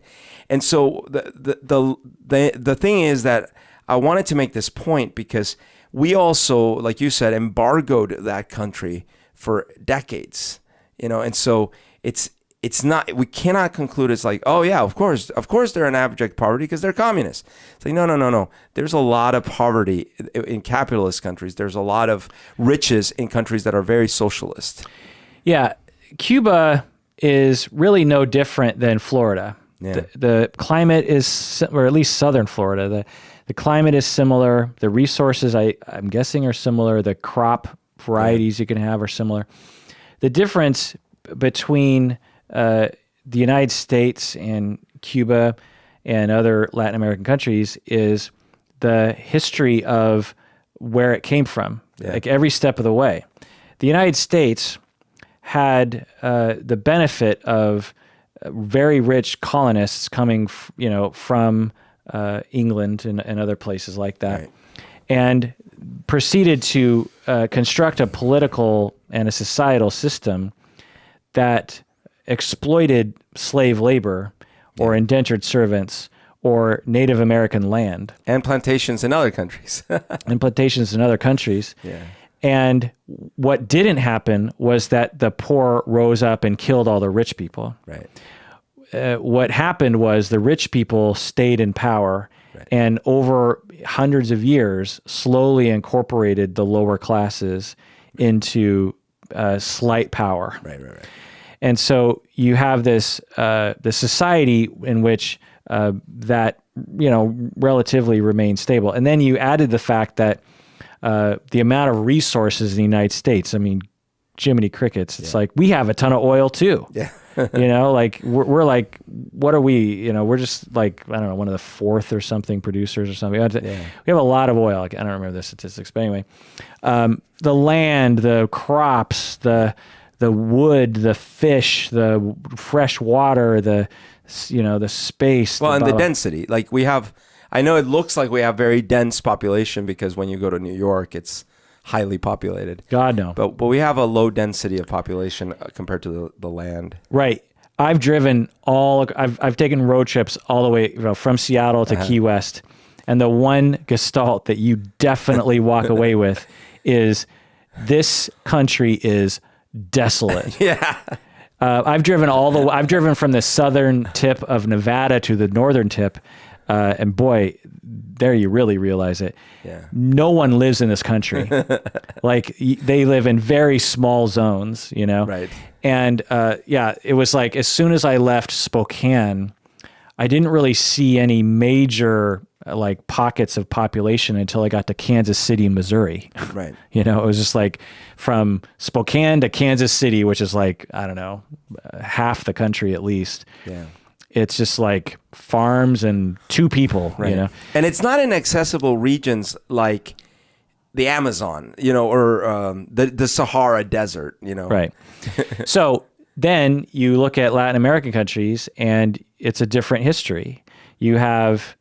And so the thing is that I wanted to make this point because we also, like you said, embargoed that country for decades, and so it's not, we cannot conclude it's like, oh yeah, of course they're in abject poverty because they're communists. It's like, no. There's a lot of poverty in capitalist countries. There's a lot of riches in countries that are very socialist. Yeah. Cuba is really no different than Florida. Yeah. The climate is, or at least southern Florida, the climate is similar. The resources, I'm guessing, are similar. The crop varieties you can have are similar. The difference between the United States and Cuba and other Latin American countries is the history of where it came from, like every step of the way. The United States had the benefit of very rich colonists coming, from England and other places like that, right. And proceeded to construct a political and a societal system that exploited slave labor or indentured servants or Native American land. And plantations in other countries. Yeah. And what didn't happen was that the poor rose up and killed all the rich people. Right. What happened was the rich people stayed in power, right, and over hundreds of years slowly incorporated the lower classes into slight power. Right. And so you have this the society in which that relatively remains stable. And then you added the fact that the amount of resources in the United States, I mean, Jiminy Crickets. It's like, we have a ton of oil too. Yeah. Like we're like, what are we, we're just like, I don't know, one of the fourth or something producers or something. We have a lot of oil. I don't remember the statistics, but anyway, the land, the crops, the wood, the fish, the fresh water, the space. Well, and the density, like I know it looks like we have very dense population because when you go to New York, it's highly populated. God, no. But we have a low density of population compared to the land. Right. I've taken road trips all the way from Seattle to Key West. And the one gestalt that you definitely walk away with is this country is desolate. Yeah. I've driven from the southern tip of Nevada to the northern tip. And boy, there you really realize it. Yeah. No one lives in this country. Like they live in very small zones, Right. And it was like, as soon as I left Spokane, I didn't really see any major like pockets of population until I got to Kansas City, Missouri. Right. It was just like from Spokane to Kansas City, which is like, I don't know, half the country at least. Yeah. It's just like farms and two people, right. And it's not in accessible regions like the Amazon, or the Sahara Desert, Right. So then you look at Latin American countries, and it's a different history. You have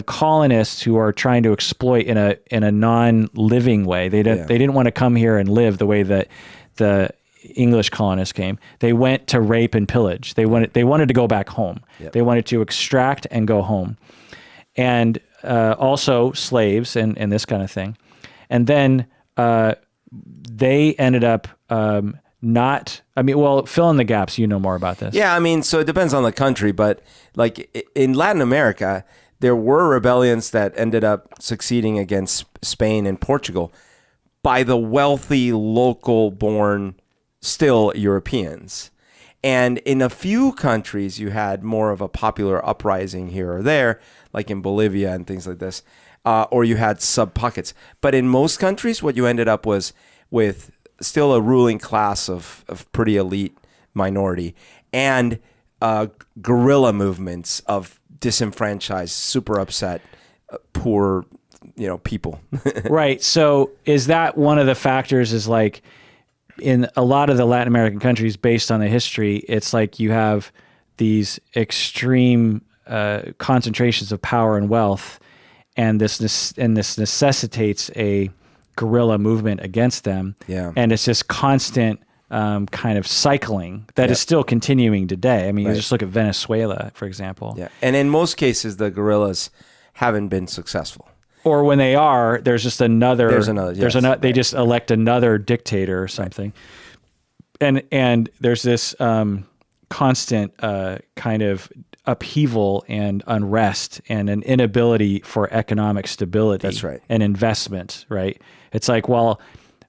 colonists who are trying to exploit in a non-living way. They didn't want to come here and live the way that the English colonists came. They went to rape and pillage. They wanted to go back home. Yep. They wanted to extract and go home, and also slaves and this kind of thing. And then they ended up not. I mean, well, fill in the gaps. You know more about this. Yeah, I mean, so it depends on the country, but like in Latin America, there were rebellions that ended up succeeding against Spain and Portugal by the wealthy local-born still Europeans. And in a few countries, you had more of a popular uprising here or there, like in Bolivia and things like this, or you had sub-pockets. But in most countries, what you ended up was with still a ruling class of pretty elite minority and guerrilla movements of disenfranchised, super upset, poor, people. Right. So is that one of the factors is like, in a lot of the Latin American countries, based on the history, it's like you have these extreme concentrations of power and wealth, and this necessitates a guerrilla movement against them. Yeah. And it's this constant kind of cycling that is still continuing today. I mean, you just look at Venezuela, for example. Yeah. And in most cases, the guerrillas haven't been successful. Or when they are, there's just another. They just elect another dictator or something, and there's this constant kind of upheaval and unrest and an inability for economic stability. That's right. And investment. Right. It's like, well,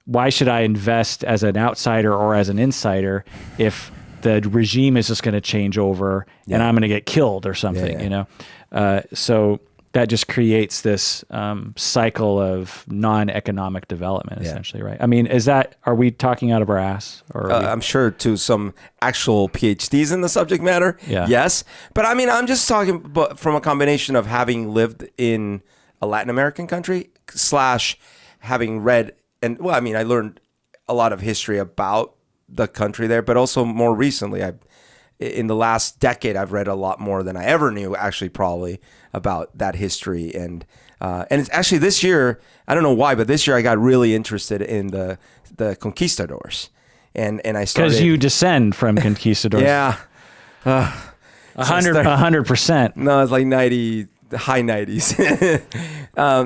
why should I invest as an outsider or as an insider if the regime is just going to change over and I'm going to get killed or something? So that just creates this cycle of non-economic development, essentially, right? I mean, are we talking out of our ass? Or I'm sure to some actual PhDs in the subject matter, yes. But I mean, I'm just talking from a combination of having lived in a Latin American country / having read, and well, I mean, I learned a lot of history about the country there, but also more recently, in the last decade, I've read a lot more than I ever knew, actually, probably, about that history. And it's actually this year, I don't know why, but this year I got really interested in the conquistadors. And I started... Because you descend from conquistadors. Yeah. 100%. No, it's like 90, high 90s.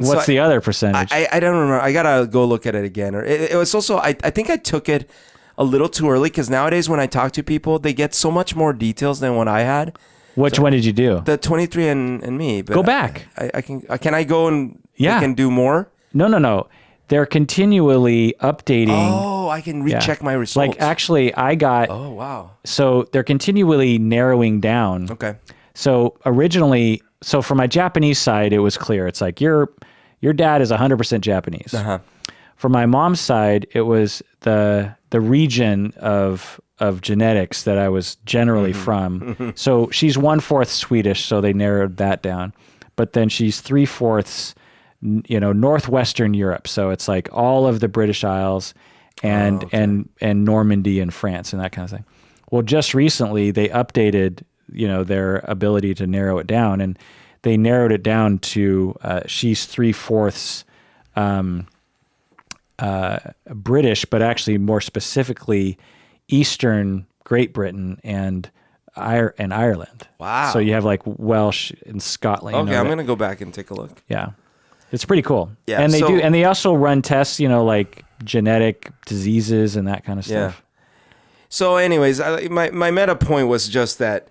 What's the other percentage? I don't remember. I got to go look at it again. Or it was also, I think I took it a little too early because nowadays when I talk to people, they get so much more details than what I had. Which one did you do? The 23 and me. But go back. I can I go and I can do more? No. They're continually updating. Oh, I can recheck my results. Like actually I got. Oh, wow. So they're continually narrowing down. Okay. So originally, for my Japanese side, it was clear. It's like your dad is 100% Japanese. Uh-huh. for my mom's side, it was the region of genetics that I was generally from. So she's 1/4 Swedish, so they narrowed that down. But then she's 3/4, Northwestern Europe. So it's like all of the British Isles and Normandy and France and that kind of thing. Well, just recently they updated, their ability to narrow it down, and they narrowed it down to she's 3/4 British, but actually more specifically Eastern Great Britain and Ireland. Wow. So you have like Welsh and Scotland. Okay, I'm going to go back and take a look. Yeah. It's pretty cool. Yeah, and they also run tests, like genetic diseases and that kind of stuff. So anyways, my meta point was just that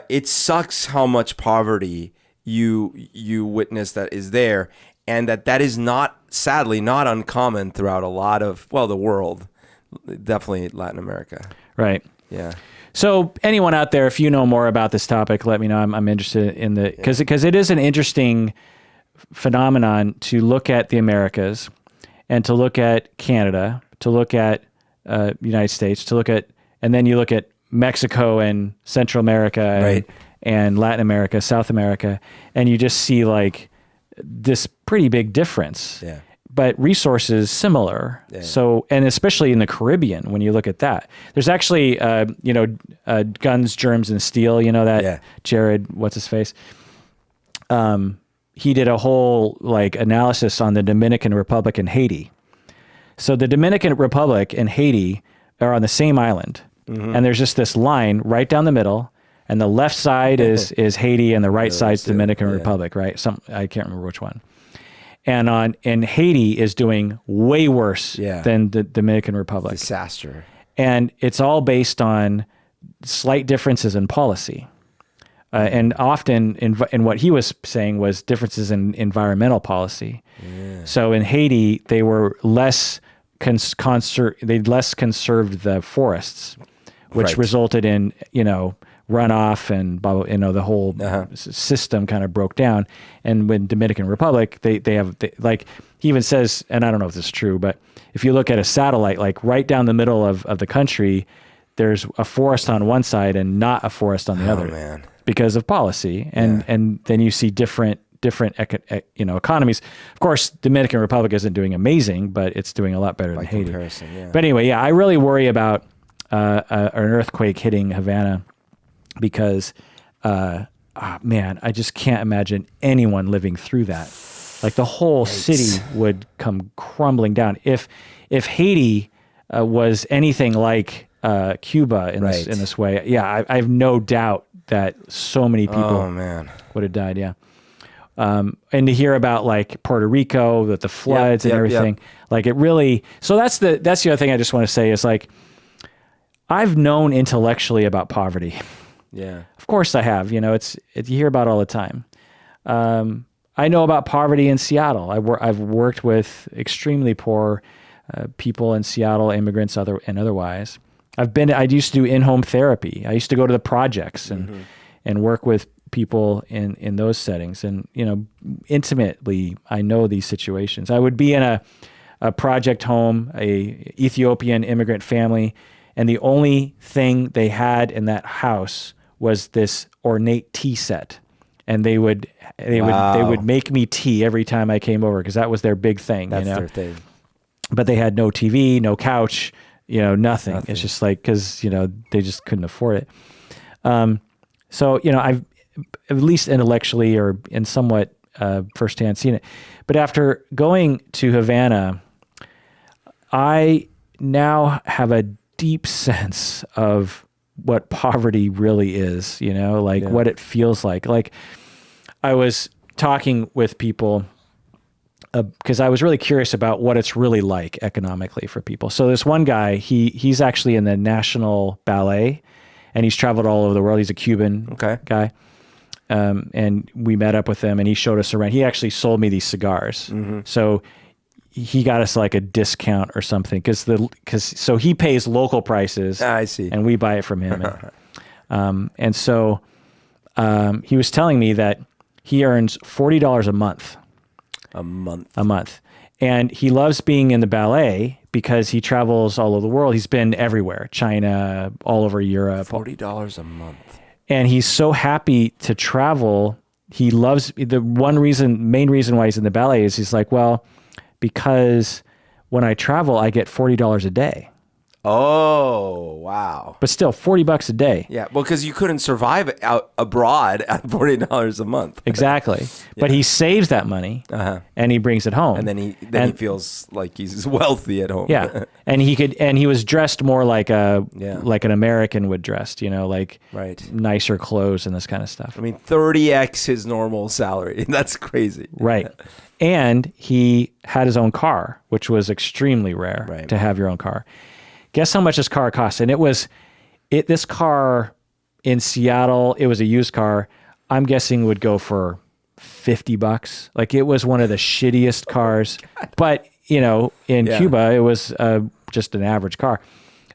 it sucks how much poverty you witness that is there, and that is sadly not uncommon throughout a lot of, the world, definitely Latin America. Right. Yeah. So anyone out there, if you know more about this topic, let me know. I'm interested in because it is an interesting phenomenon to look at the Americas and to look at Canada, to look at United States, and then you look at Mexico and Central America and Latin America, South America, and you just see like this pretty big difference. Yeah. But resources similar. Yeah. So, and especially in the Caribbean, when you look at that, there's actually, Guns, Germs, and Steel. That Jared, what's his face? He did a whole analysis on the Dominican Republic and Haiti. So the Dominican Republic and Haiti are on the same island, and there's just this line right down the middle, and the left side is Haiti, and the right side's Dominican Republic. Right? I can't remember which one. And Haiti is doing way worse than the Dominican Republic. Disaster. And it's all based on slight differences in policy. And often in what he was saying was differences in environmental policy. Yeah. So in Haiti, they were less conserved the forests, which resulted in, runoff and blah, blah, the whole system kind of broke down. And when Dominican Republic, they he even says, and I don't know if this is true, but if you look at a satellite, like right down the middle of the country, there's a forest on one side and not a forest on the other. Man. Because of policy. And then you see different economies. Of course, Dominican Republic isn't doing amazing, but it's doing a lot better than Haiti. But anyway, I really worry about an earthquake hitting Havana because, man, I just can't imagine anyone living through that. Like the whole city would come crumbling down. If Haiti was anything like Cuba in this way, I have no doubt that so many people would have died. Yeah. And to hear about like Puerto Rico, that the floods and everything, like it really, so that's the other thing I just want to say is like, I've known intellectually about poverty. Yeah. Of course I have, you hear about it all the time. I know about poverty in Seattle. I've worked with extremely poor people in Seattle, immigrants and otherwise. I used to do in-home therapy. I used to go to the projects and work with people in those settings. And, intimately, I know these situations. I would be in a project home, a Ethiopian immigrant family, and the only thing they had in that house was this ornate tea set. And they would make me tea every time I came over because that was their big thing. That's their thing. But they had no TV, no couch, nothing. It's just like, because, they just couldn't afford it. So, I've at least intellectually or in somewhat firsthand seen it. But after going to Havana, I now have a deep sense of what poverty really is, what it feels like. Like I was talking with people because I was really curious about what it's really like economically for people. So this one guy, he's actually in the National Ballet, and he's traveled all over the world. He's a Cuban guy. And we met up with him, and he showed us around. He actually sold me these cigars. Mm-hmm. So he got us like a discount or something so he pays local prices. I see. And we buy it from him. And so he was telling me that he earns $40 a month. A month. A month. And he loves being in the ballet because he travels all over the world. He's been everywhere, China, all over Europe. $40 a month. And he's so happy to travel. He loves main reason why he's in the ballet is he's like, well, because when I travel, I get $40 a day. Oh, wow. But still, $40 a day. Yeah, well, because you couldn't survive out abroad at $40 a month. Exactly. But he saves that money and he brings it home. And then he feels like he's wealthy at home. Yeah. And he was dressed more like like an American would dress, like nicer clothes and this kind of stuff. I mean, 30x his normal salary. That's crazy. Right. And he had his own car, which was extremely rare to have your own car. Guess how much this car cost? And this car in Seattle, it was a used car. I'm guessing would go for $50. Like it was one of the shittiest cars, but in Cuba, it was just an average car.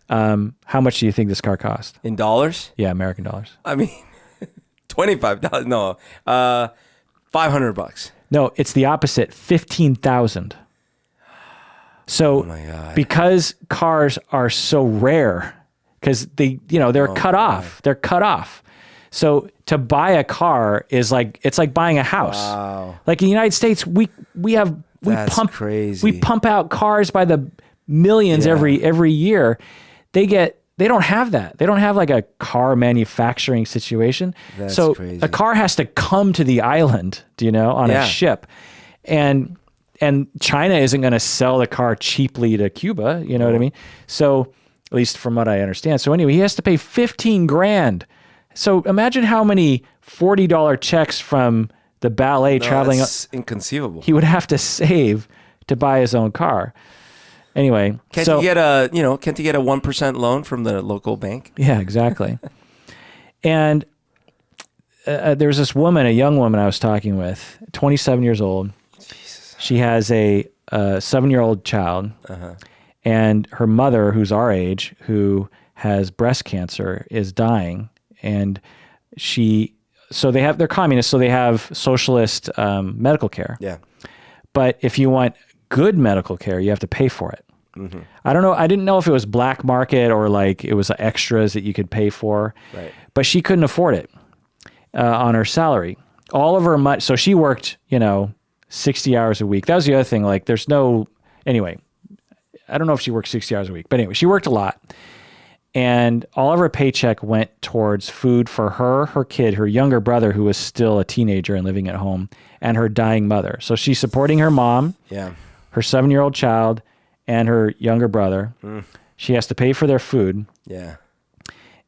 How much do you think this car cost? In dollars? Yeah, American dollars. I mean, $25. No, $500. No, it's the opposite. 15,000. So, because cars are so rare, because they're cut off. They're cut off. So to buy a car is it's like buying a house. Wow. Like in the United States, we pump out cars by the millions every year. They don't have that. They don't have like a car manufacturing situation. That's so crazy. A car has to come to the island, on a ship. And China isn't going to sell the car cheaply to Cuba. You know what I mean? So at least from what I understand. So anyway, he has to pay $15,000. So imagine how many $40 checks from the ballet traveling. That's inconceivable. He would have to save to buy his own car. Anyway, can't you get a 1% loan from the local bank? Yeah, exactly. And there was this woman, a young woman I was talking with, 27 years old. Jesus. She has a 7-year-old child, and her mother, who's our age, who has breast cancer, is dying. And they're communists, so they have socialist medical care. Yeah. But if you want good medical care, you have to pay for it. Mm-hmm. I don't know. I didn't know if it was black market or like it was extras that you could pay for. Right. But she couldn't afford it on her salary. All of her money. So she worked, 60 hours a week. That was the other thing. Like anyway, I don't know if she worked 60 hours a week, but anyway, she worked a lot. And all of her paycheck went towards food for her kid, her younger brother, who was still a teenager and living at home, and her dying mother. So she's supporting her mom, her 7-year-old child, and her younger brother. She has to pay for their food. Yeah.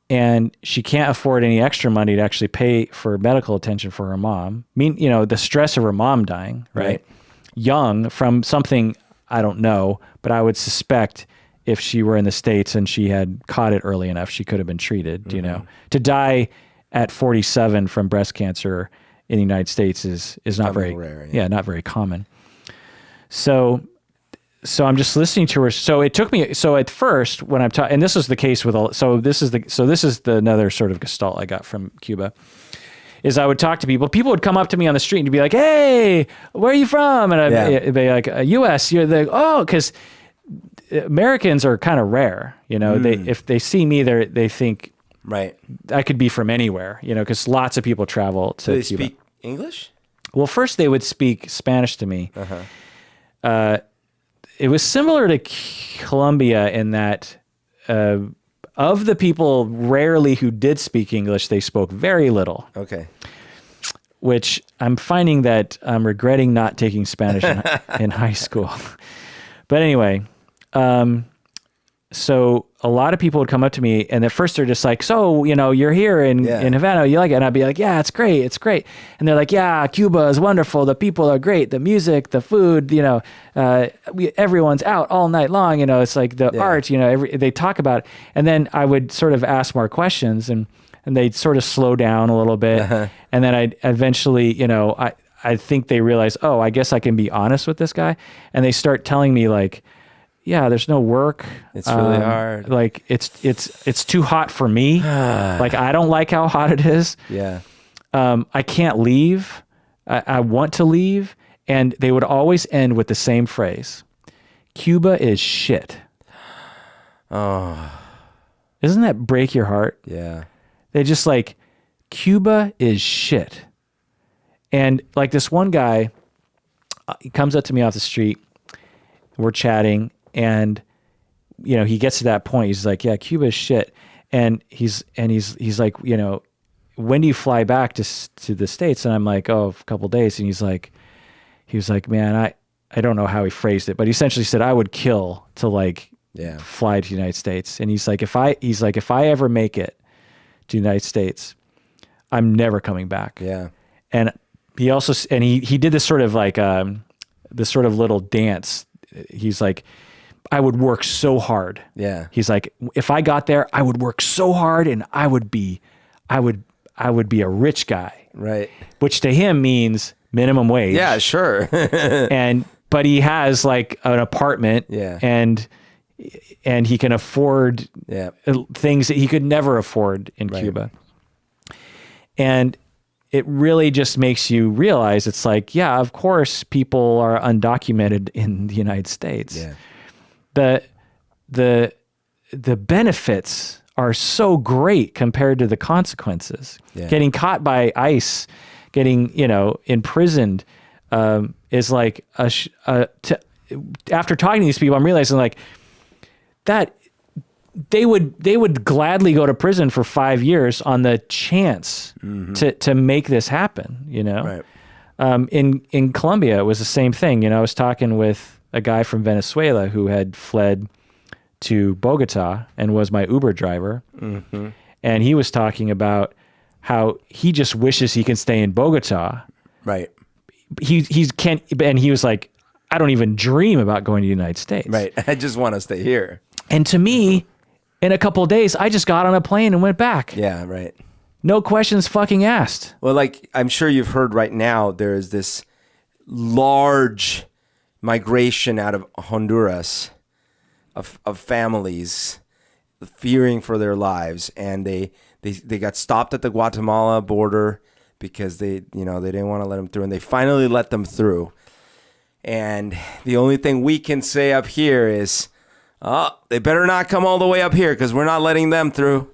And she can't afford any extra money to actually pay for medical attention for her mom. The stress of her mom dying, right? Young from something, I don't know, but I would suspect if she were in the States and she had caught it early enough, she could have been treated, To die at 47 from breast cancer in the United States is not very rare. Yeah, not very common. So I'm just listening to her. So it took me, at first when I'm talking, and this is the case with this is the another sort of gestalt I got from Cuba, is I would talk to people. People would come up to me on the street and be like, "Hey, where are you from?" And I'd be like, "U.S." You're like, "Oh," because Americans are kind of rare, if they see me, they think I could be from anywhere, because lots of people travel to Cuba. Do they speak English? Well, first they would speak Spanish to me. It was similar to Colombia in that of the people rarely who did speak English, they spoke very little. Okay. Which I'm finding that I'm regretting not taking Spanish in high school. But anyway, so a lot of people would come up to me, and at first they're just like, "So, you're here in Havana, you like it?" And I'd be like, "Yeah, it's great, it's great." And they're like, "Yeah, Cuba is wonderful. The people are great. The music, the food, everyone's out all night long. It's like the art. They talk about it." And then I would sort of ask more questions, and they'd sort of slow down a little bit, and then I'd eventually, I think they realize, oh, I guess I can be honest with this guy, and they start telling me like, "Yeah, there's no work. It's really hard. Like it's too hot for me. Like I don't like how hot it is. Yeah. I can't leave. I want to leave, And they would always end with the same phrase: Cuba is shit. Oh. Doesn't that break your heart? Yeah. They just like, Cuba is shit. And like this one guy, he comes up to me off the street, we're chatting, and you know, he gets to that point. He's like, yeah, Cuba is shit. And he's like, you know, when do you fly back to the States? And I'm like, oh, a couple of days. And he was like, man, I don't know how he phrased it, but he essentially said, I would kill to like fly to the United States. And he's like, if I ever make it to the United States, I'm never coming back. Yeah. And he also, and he did this sort of like, this sort of little dance. He's like, I would work so hard. Yeah. He's like, if I got there, I would work so hard and I would be a rich guy. Right. Which to him means minimum wage. Yeah, sure. But he has like an apartment. Yeah. And he can afford things that he could never afford in Cuba. And it really just makes you realize it's like, yeah, of course people are undocumented in the United States. Yeah. The benefits are so great compared to the consequences. Yeah. Getting caught by ICE, getting, you know, imprisoned, is like after talking to these people, I'm realizing like that they would gladly go to prison for 5 years on the chance to make this happen, you know? Right. In Colombia, it was the same thing. You know, I was talking with a guy from Venezuela who had fled to Bogota and was my Uber driver. Mm-hmm. And he was talking about how he just wishes he can stay in Bogota. Right. He can't, and he was like, I don't even dream about going to the United States. Right. I just want to stay here. And to me, in a couple of days, I just got on a plane and went back. Yeah, right. No questions fucking asked. Well, like I'm sure you've heard right now, there is this large migration out of Honduras of families fearing for their lives, and they got stopped at the Guatemala border because they didn't want to let them through, and they finally let them through. And the only thing we can say up here is, oh, they better not come all the way up here because we're not letting them through.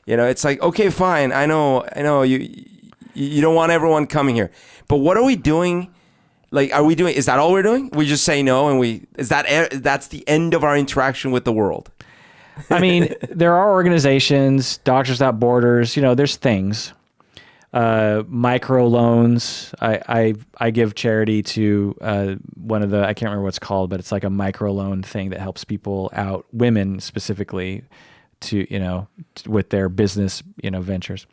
You know, it's like, okay, fine. I know you don't want everyone coming here, but what are we doing? Like, is that all we're doing? We just say no and that's the end of our interaction with the world. I mean, there are organizations, Doctors Without Borders, you know, there's things, micro loans. I give charity to, one of the, I can't remember what it's called, but it's like a micro loan thing that helps people out, women specifically, to, you know, with their business, you know, ventures.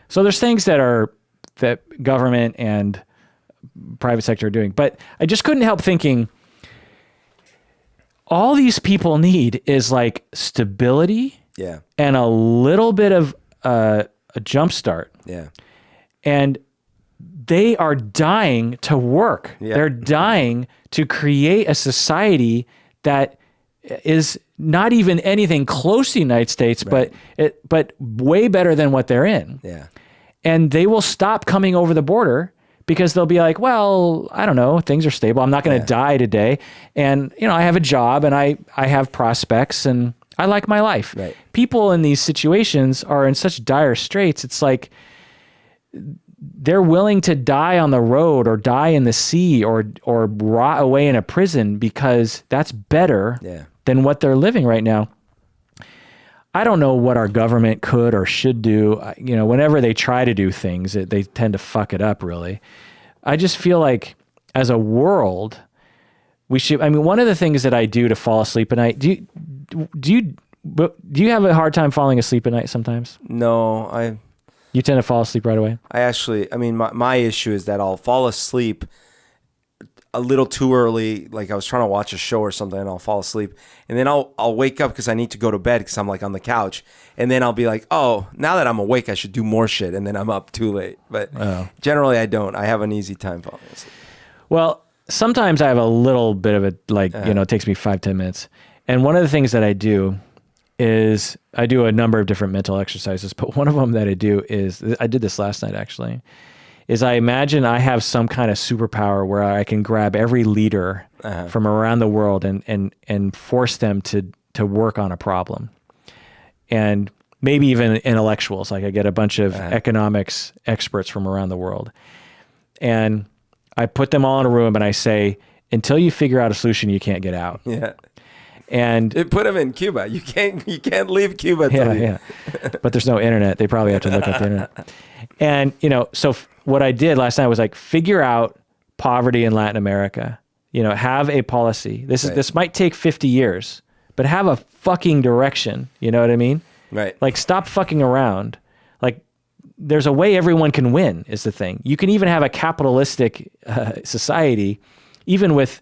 So there's things that government and private sector are doing, but I just couldn't help thinking all these people need is like stability and a little bit of a jump start. Yeah. And they are dying to work. Yeah. They're dying to create a society that is not even anything close to the United States, right, but way better than what they're in. Yeah. And they will stop coming over the border because they'll be like, well, I don't know, things are stable. I'm not going to die today. And, you know, I have a job and I have prospects and I like my life. Right. People in these situations are in such dire straits. It's like they're willing to die on the road or die in the sea or rot away in a prison because that's better than what they're living right now. I don't know what our government could or should do. You know, whenever they try to do things, they tend to fuck it up, really. I just feel like as a world, we should, I mean, one of the things that I do to fall asleep at night, do you have a hard time falling asleep at night sometimes? No, You tend to fall asleep right away? My issue is that I'll fall asleep a little too early. Like I was trying to watch a show or something and I'll fall asleep. And then I'll wake up because I need to go to bed because I'm like on the couch. And then I'll be like, oh, now that I'm awake, I should do more shit. And then I'm up too late. But generally I don't. I have an easy time falling asleep. Well, sometimes I have a little bit of it, like, you know, it takes me 5-10 minutes. And one of the things that I do is I do a number of different mental exercises, but one of them that I do is, I did this last night actually, is I imagine I have some kind of superpower where I can grab every leader from around the world and force them to work on a problem. And maybe even intellectuals, like I get a bunch of economics experts from around the world. And I put them all in a room and I say, until you figure out a solution, you can't get out. Yeah. And They put them in Cuba. You can't leave Cuba. yeah. But there's no internet. They probably have to look up the internet. And, so what I did last night was like figure out poverty in Latin America, have a policy. This might take 50 years, but have a fucking direction. You know what I mean? Right. Like stop fucking around. Like there's a way everyone can win is the thing. You can even have a capitalistic society, even with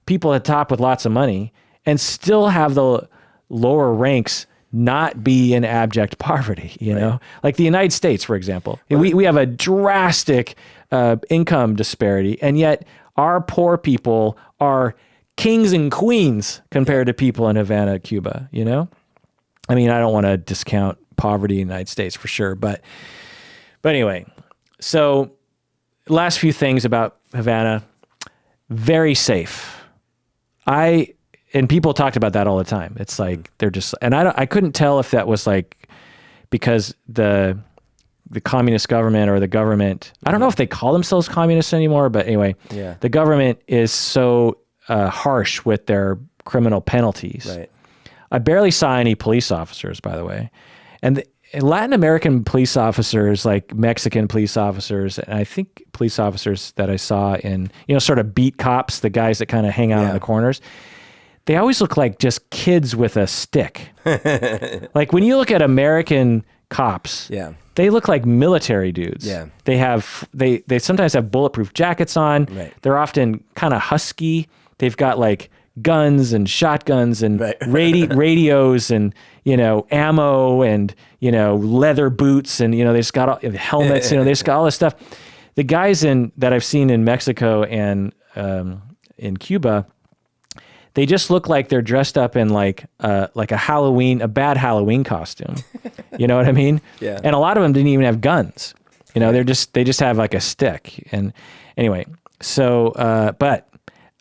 people at the top with lots of money, and still have the lower ranks not be in abject poverty, you know? Like the United States, for example. We have a drastic income disparity, and yet our poor people are kings and queens compared to people in Havana, Cuba, I mean, I don't want to discount poverty in the United States for sure, but anyway, so last few things about Havana, very safe. And people talked about that all the time. It's like, they're just, and I couldn't tell if that was like, because the communist government or the government, I don't know if they call themselves communists anymore, but anyway, the government is so harsh with their criminal penalties. Right. I barely saw any police officers, by the way. And Latin American police officers, like Mexican police officers, and I think police officers that I saw in, sort of beat cops, the guys that kind of hang out in the corners, they always look like just kids with a stick. Like when you look at American cops, they look like military dudes. Yeah. They sometimes have bulletproof jackets on. Right. They're often kind of husky. They've got like guns and shotguns and radios and, ammo and, leather boots and, they just got all, helmets, they just got all this stuff. The guys that I've seen in Mexico and in Cuba, they just look like they're dressed up in like a bad Halloween costume. You know what I mean? Yeah. And a lot of them didn't even have guns. They just have like a stick. And anyway, so, but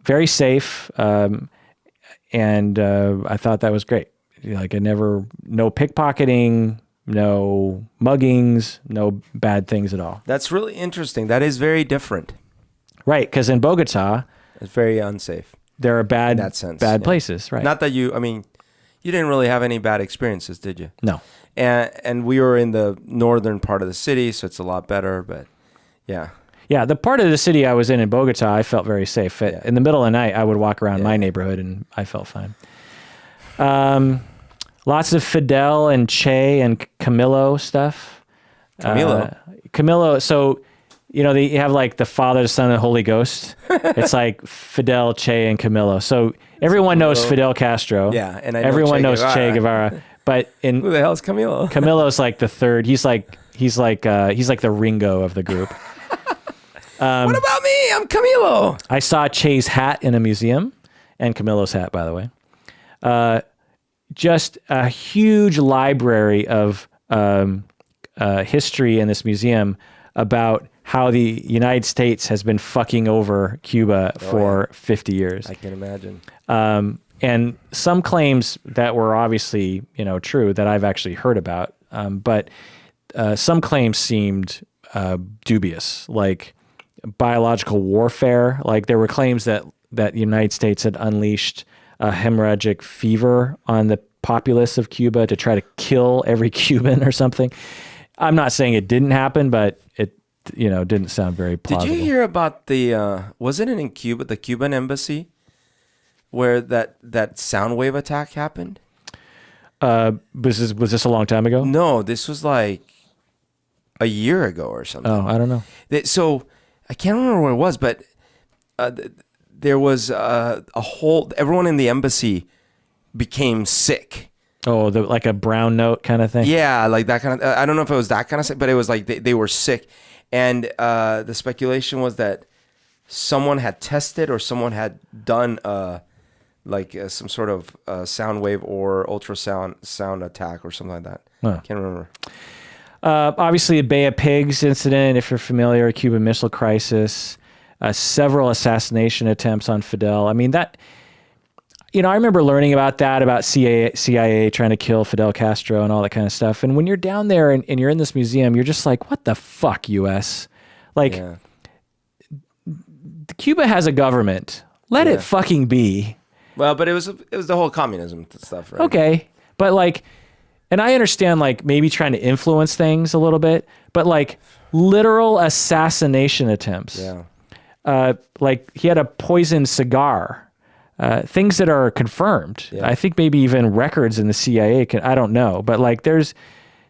very safe. And I thought that was great. Like no pickpocketing, no muggings, no bad things at all. That's really interesting. That is very different. Right. Because in Bogota, it's very unsafe. There are bad, in that sense, places, right? Not that you didn't really have any bad experiences, did you? No. And we were in the northern part of the city, so it's a lot better, but yeah. Yeah, the part of the city I was in Bogota, I felt very safe. In the middle of the night, I would walk around my neighborhood and I felt fine. Lots of Fidel and Che and Camilo stuff. Camilo, so... they have like the Father, the Son, and the Holy Ghost. It's like Fidel, Che, and Camilo. So everyone knows Fidel Castro. Yeah, and everyone knows Che Guevara. But who the hell is Camilo? Camilo's like the third. He's like the Ringo of the group. What about me? I'm Camilo. I saw Che's hat in a museum, and Camilo's hat, by the way. Just a huge library of history in this museum about how the United States has been fucking over Cuba for 50 years. I can imagine. And some claims that were obviously, true that I've actually heard about. But some claims seemed dubious, like biological warfare. Like there were claims that the United States had unleashed a hemorrhagic fever on the populace of Cuba to try to kill every Cuban or something. I'm not saying it didn't happen, but it didn't sound very plausible. Did you hear about wasn't it in Cuba, the Cuban embassy, where that sound wave attack happened? Was this a long time ago? No, this was like a year ago or something. Oh, I don't know. So I can't remember where it was, but there was everyone in the embassy became sick. Oh, like a brown note kind of thing? Yeah, like that kind of, I don't know if it was that kind of sick, but it was like they were sick. And the speculation was that someone had tested or someone had done some sort of sound wave or ultrasound attack or something like that. Huh. Can't remember. Obviously, the Bay of Pigs incident, if you're familiar, Cuban Missile Crisis, several assassination attempts on Fidel. I mean, that, I remember learning about that, about CIA trying to kill Fidel Castro and all that kind of stuff. And when you're down there and you're in this museum, you're just like, what the fuck, U.S.? Like, Cuba has a government. Let it fucking be. Well, but it was the whole communism stuff, right? Okay. But like, and I understand like maybe trying to influence things a little bit, but like literal assassination attempts. Yeah. Like he had a poisoned cigar, things that are confirmed. Yeah. I think maybe even records in the CIA I don't know, but like there's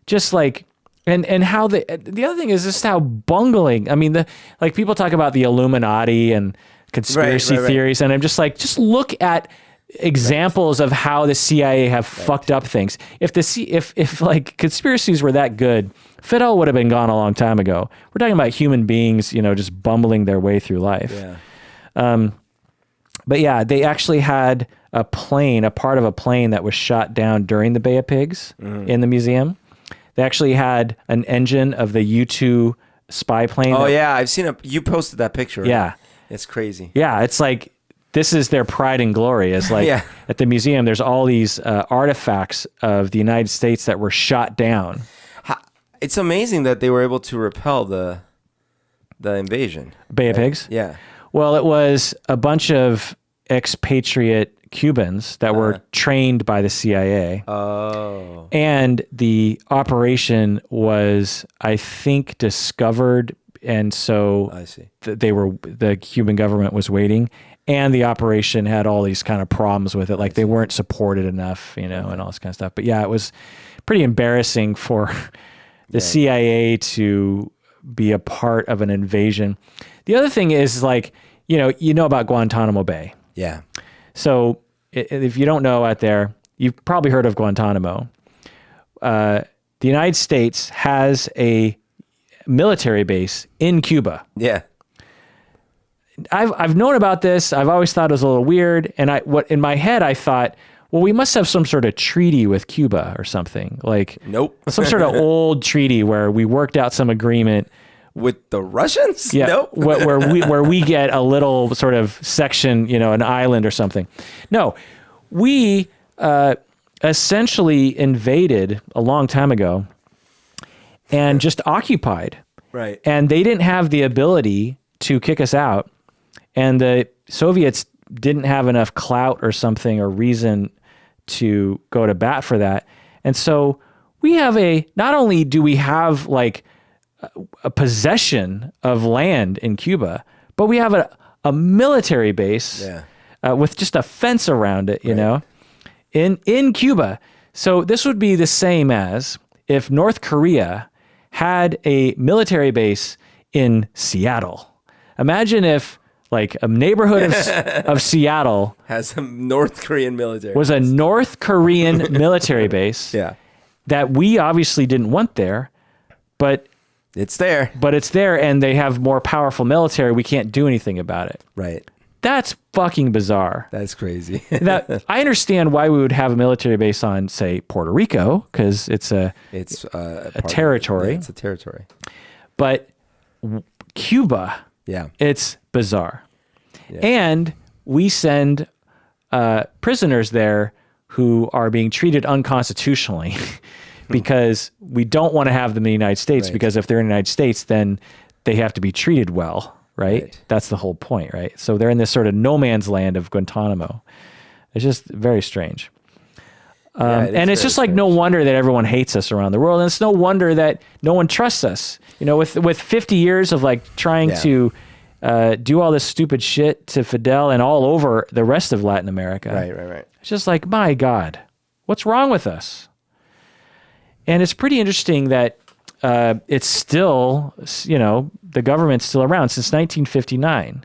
just like, and how the other thing is just how bungling. I mean, like people talk about the Illuminati and conspiracy theories, and I'm just like, just look at examples of how the CIA have fucked up things. If like conspiracies were that good, Fidel would have been gone a long time ago. We're talking about human beings, just bumbling their way through life. Yeah. But yeah, they actually had a part of a plane that was shot down during the Bay of Pigs in the museum. They actually had an engine of the U-2 spy plane. Oh yeah, I've seen you posted that picture. Yeah. It's crazy. Yeah, it's like, this is their pride and glory. Is like at the museum, there's all these artifacts of the United States that were shot down. It's amazing that they were able to repel the invasion. Bay of Pigs? Yeah. Well, it was a bunch of expatriate Cubans that were trained by the CIA. Oh. And the operation was, I think, discovered, and so I see. The Cuban government was waiting. And the operation had all these kind of problems with it. Like they weren't supported enough, and all this kind of stuff. But yeah, it was pretty embarrassing for the CIA to be a part of an invasion. The other thing is like, you know about Guantanamo Bay. Yeah. So if you don't know out there, you've probably heard of Guantanamo. The United States has a military base in Cuba. Yeah. I've known about this. I've always thought it was a little weird. And in my head, I thought, well, we must have some sort of treaty with Cuba or something. Like, nope. Some sort of old treaty where we worked out some agreement with the Russians. Yeah, nope. where we get a little sort of section, an island or something. No, we essentially invaded a long time ago and just occupied. Right. And they didn't have the ability to kick us out. And the Soviets didn't have enough clout or something or reason to go to bat for that. And so we have not only do we have like a possession of land in Cuba, but we have a military base with just a fence around it, in Cuba. So this would be the same as if North Korea had a military base in Seattle. Imagine if like a neighborhood of Seattle has a North Korean military was a North Korean military base that we obviously didn't want there, but it's there. And they have more powerful military. We can't do anything about it. Right. That's fucking bizarre. That's crazy. I understand why we would have a military base on, say, Puerto Rico, because it's a territory. It's a territory. But Cuba, it's bizarre. Yeah. And we send prisoners there who are being treated unconstitutionally because we don't want to have them in the United States, because if they're in the United States, then they have to be treated well, right? That's the whole point, right? So they're in this sort of no man's land of Guantanamo. It's just very strange. And it's just like no wonder that everyone hates us around the world. And it's no wonder that no one trusts us. With 50 years of like trying to do all this stupid shit to Fidel and all over the rest of Latin America. Right. It's just like, my God, what's wrong with us? And it's pretty interesting that it's still, the government's still around since 1959.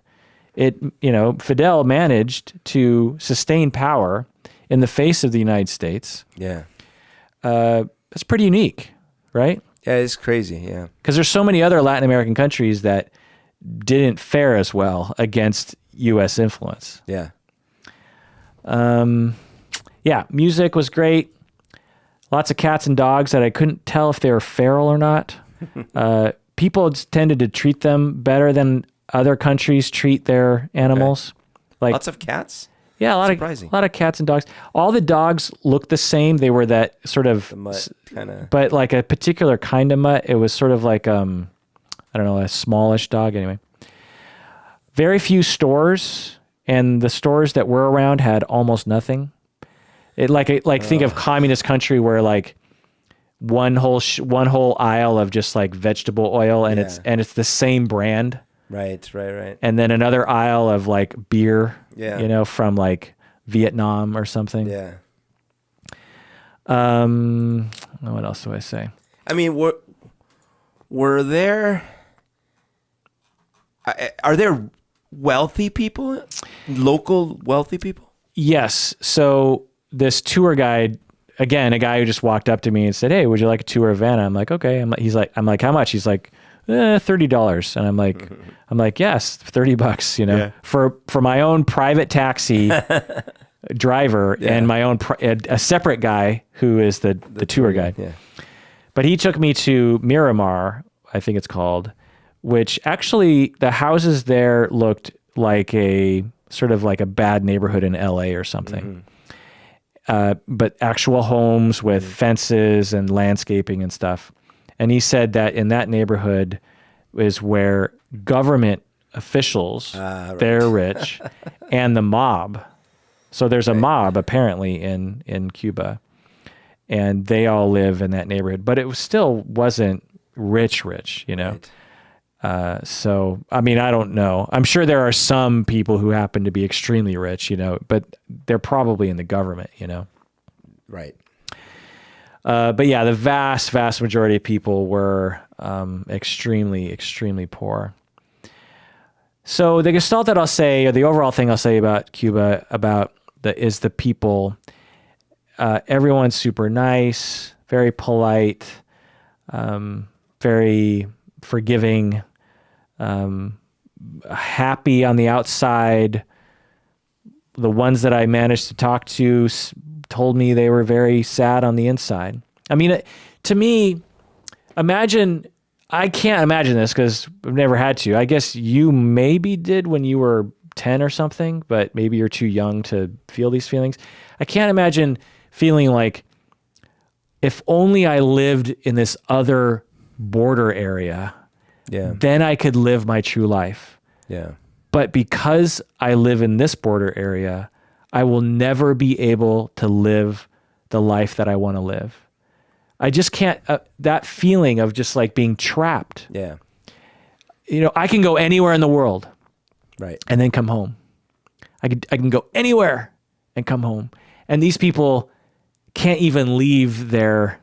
Fidel managed to sustain power in the face of the United States. Yeah. That's pretty unique, right? Yeah, it's crazy, yeah. Because there's so many other Latin American countries that didn't fare as well against U.S. influence. Yeah. Music was great. Lots of cats and dogs that I couldn't tell if they were feral or not. People tended to treat them better than other countries treat their animals. Like Lots of cats? yeah, a lot of cats and dogs. All the dogs looked the same. They were that sort of, The mutt kind of. but like a particular kind of mutt. It was sort of like I don't know, a smallish dog. Anyway, very few stores, and the stores that were around had almost nothing. It think of communist country where like one whole aisle of just like vegetable oil, and it's the same brand. Right. And then another aisle of like beer, Yeah. From like Vietnam or something. Yeah. What else do I say? I mean, were there... Are there wealthy people? Local wealthy people? Yes. So this tour guide, again, a guy who just walked up to me and said, "Hey, would you like a tour of Vanna?" I'm like, "Okay." I'm like, "How much?" He's like, $30. And I'm like, yes, $30, for my own private taxi driver and my own, a separate guy who is the tour guide. Yeah. But he took me to Miramar, I think it's called, which actually the houses there looked like a sort of like a bad neighborhood in LA or something. But actual homes with fences and landscaping and stuff. And he said that in that neighborhood is where government officials, they're rich, and the mob. So there's a mob apparently in Cuba, and they all live in that neighborhood. But it still wasn't rich, Right. So, I mean, I don't know. I'm sure there are some people who happen to be extremely rich, but they're probably in the government, Right. But yeah, the vast majority of people were extremely, extremely poor. So the gestalt that I'll say, or the overall thing I'll say about Cuba, is the people. Everyone's super nice, very polite, very forgiving, happy on the outside. The ones that I managed to talk to told me they were very sad on the inside. I mean, to me, I can't imagine this because I've never had to. I guess you maybe did when you were 10 or something, but maybe you're too young to feel these feelings. I can't imagine feeling like if only I lived in this other border area, then I could live my true life. Yeah. But because I live in this border area, I will never be able to live the life that I want to live. I just can't, that feeling of just like being trapped. Yeah. I can go anywhere in the world. Right. And then come home. I can go anywhere and come home. And these people can't even leave their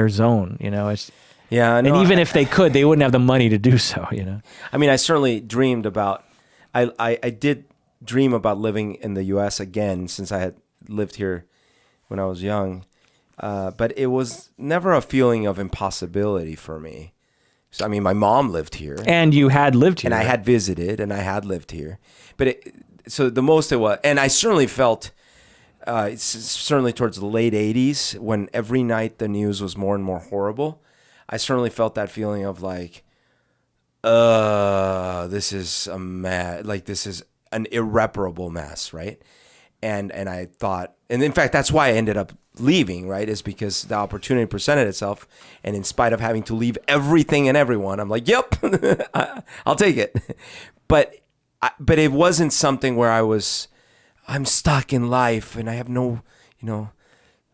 zone, It's, yeah. No, and even if they could, they wouldn't have the money to do so, I mean, I certainly dreamed about, I did dream about living in the U.S. again since I had lived here when I was young. But it was never a feeling of impossibility for me. So, I mean, my mom lived here. And you had lived here. And I had visited and I had lived here. But so the most it was, and I certainly felt, certainly towards the late 80s, when every night the news was more and more horrible, I certainly felt that feeling of like, this is a mess, like this is an irreparable mess, right? And I thought, and in fact, that's why I ended up leaving, right? Is because the opportunity presented itself, and in spite of having to leave everything and everyone, I'm like, yep, I'll take it. But it wasn't something where I'm stuck in life and I have no,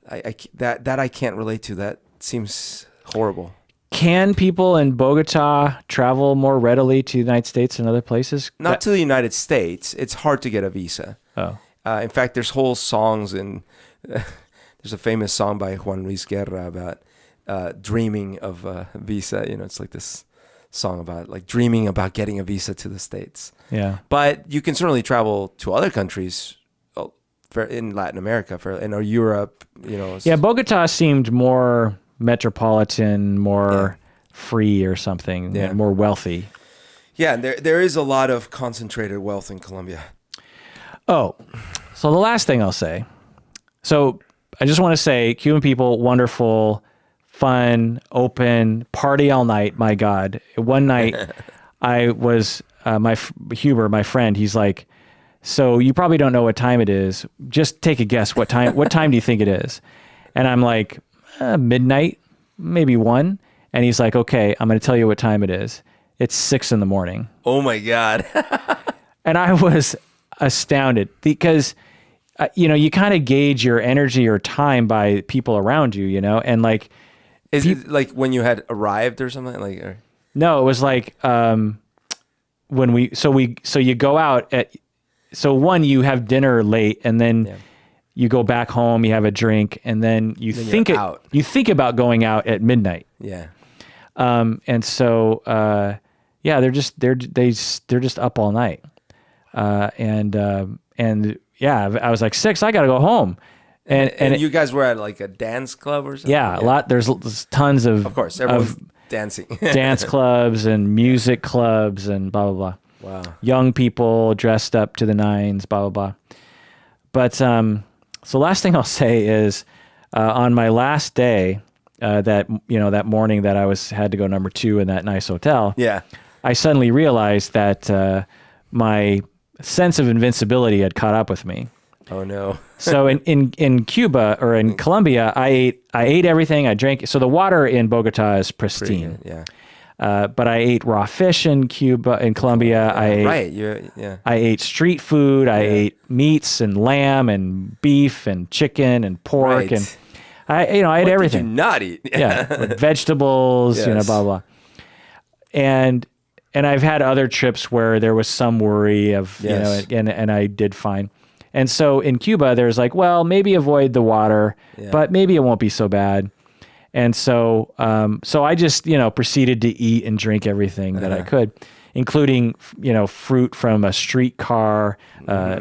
that I can't relate to. That seems horrible. Can people in Bogota travel more readily to the United States and other places? Not to the United States. It's hard to get a visa. Oh. In fact, there's whole songs there's a famous song by Juan Luis Guerra about dreaming of a visa. It's like this song about like dreaming about getting a visa to the States. Yeah. But you can certainly travel to other countries in Latin America or Europe. Yeah, Bogota seemed more metropolitan, more free or something, more wealthy. Yeah, there is a lot of concentrated wealth in Colombia. Oh, so the last thing I'll say. So I just want to say, Cuban people, wonderful, fun, open, party all night. My God. One night I was, Huber, my friend, he's like, so you probably don't know what time it is. Just take a guess. What time do you think it is? And I'm like, midnight, maybe 1. And he's like, okay, I'm going to tell you what time it is. It's 6 a.m. Oh my God. And I was astounded because, you kind of gauge your energy or time by people around you, and like, is it like when you had arrived or something no, it was like, when you go out you have dinner late and then you go back home, you have a drink, and then you think about going out at midnight. Yeah. And so, they're just up all night. I was like 6, I got to go home. And you guys were at like a dance club or something? Yeah, a lot. There's tons of course, everyone's dancing. Dance clubs and music clubs and blah, blah, blah. Wow. Young people dressed up to the nines, blah, blah, blah. But, so last thing I'll say is, on my last day, that morning that I had to go number 2 in that nice hotel. Yeah. I suddenly realized that, my sense of invincibility had caught up with me. Oh no. So in Cuba or in Colombia, I ate everything. I drank. So the water in Bogota is pristine. Yeah. But I ate raw fish in Colombia. I ate street food. I ate meats and lamb and beef and chicken and pork and I ate everything. What did you not eat? Like vegetables, blah, blah. And I've had other trips where there was some worry of, and I did fine. And so in Cuba, there's like, well, maybe avoid the water, but maybe it won't be so bad. And so, I just, proceeded to eat and drink everything that I could, including, fruit from a streetcar,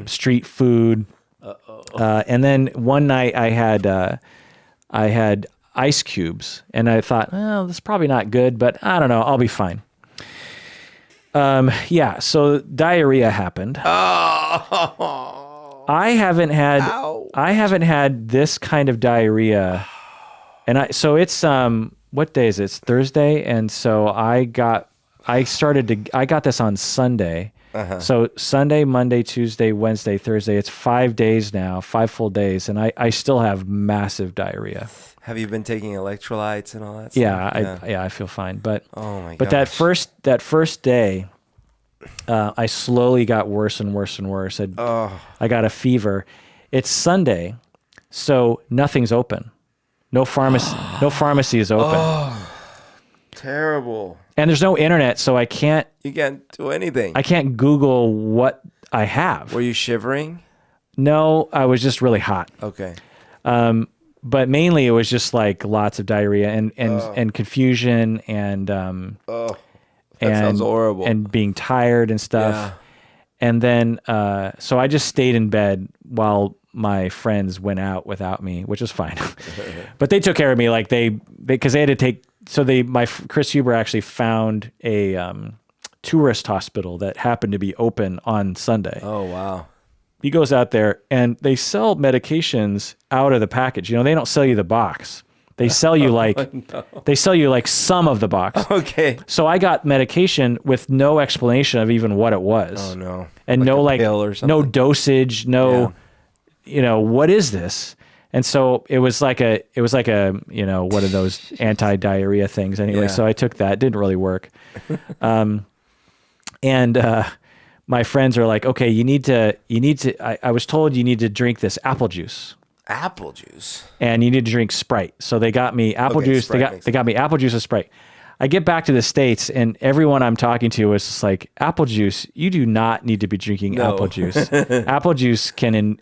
street food. And then one night I had ice cubes, and I thought, well, this is probably not good, but I don't know, I'll be fine. So diarrhea happened. Oh. I haven't had this kind of diarrhea. And it's what day is it? It's Thursday, and so I got this on Sunday. So Sunday, Monday, Tuesday, Wednesday, Thursday, it's 5 days now, 5 full days, and I still have massive diarrhea. Have you been taking electrolytes and all that stuff? I feel fine. But oh my gosh. But that first day, I slowly got worse and worse and worse. I got a fever. It's Sunday, so nothing's open. No pharmacy is open. Oh, terrible. And there's no internet, so you can't do anything. I can't Google what I have. Were you shivering? No, I was just really hot. Okay. But mainly it was just like lots of diarrhea and confusion and that sounds horrible. And being tired and stuff. Yeah. And then so I just stayed in bed while my friends went out without me, which was fine. But they took care of me, like because they had to take. So Chris Huber actually found a tourist hospital that happened to be open on Sunday. Oh wow. He goes out there and they sell medications out of the package. They don't sell you the box. They sell you like some of the box. Okay. So I got medication with no explanation of even what it was. Oh no. And like no pill or something? No dosage, no what is this? And so it was like a one of those anti-diarrhea things anyway. Yeah. So I took that. It didn't really work. My friends are like, okay, you need to, I was told you need to drink this apple juice. Apple juice. And you need to drink Sprite. So they got me apple juice. They got me apple juice and Sprite. I get back to the States and everyone I'm talking to was just like, apple juice, you do not need to be drinking apple juice. Apple juice can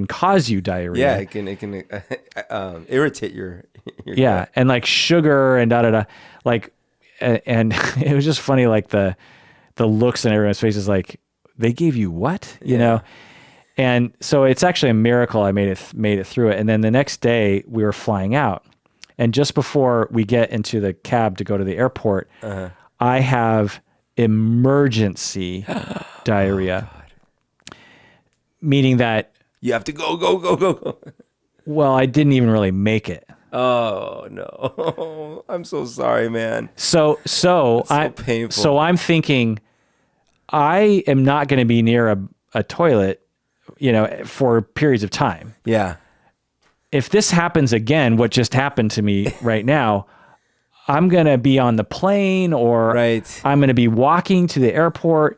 cause you diarrhea. Yeah, it can irritate your gut. And like sugar and da-da-da. Like, and it was just funny, like the looks on everyone's faces, like, they gave you what? You know? And so it's actually a miracle I made it through it. And then the next day we were flying out. And just before we get into the cab to go to the airport, I have emergency diarrhea. Meaning that you have to go. Well, I didn't even really make it. Oh no. I'm so sorry, man. So painful. So I'm thinking I am not going to be near a toilet, for periods of time. Yeah. If this happens again, what just happened to me right now, I'm going to be on the plane or Right. I'm going to be walking to the airport.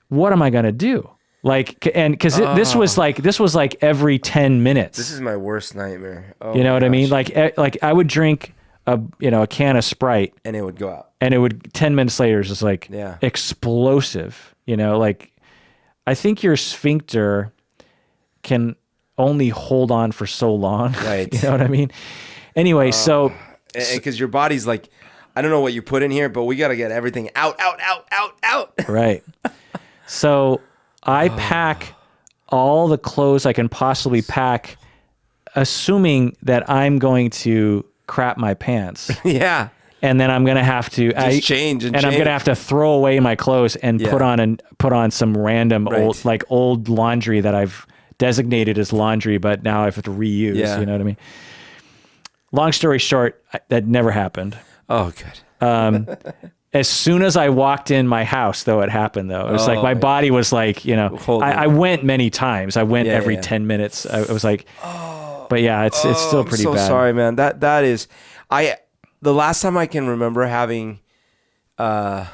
What am I going to do? Because this was like every 10 minutes. This is my worst nightmare. Oh, you know what I mean? Like I would drink a can of Sprite and it would go out. and it would 10 minutes later it's just like Yeah. explosive, like I think your sphincter can only hold on for so long. Right. You know what I mean? Anyway, so because your body's like, I don't know what you put in here, but we got to get everything out. right. So I pack all the clothes I can possibly pack, assuming that I'm going to crap my pants. Yeah. And then I'm going to have to change and I'm going to have to throw away my clothes and Yeah. put on some random Right. old laundry that I've designated as laundry, but now I have to reuse. Yeah. You know what I mean? Long story short, that never happened. Oh, good. As soon as I walked in my house, though, it happened. Though it was like my body was like, I went many times. I went every 10 minutes. I was like, but yeah, it's still pretty I'm so bad. sorry, man. That is, the last time I can remember having, no,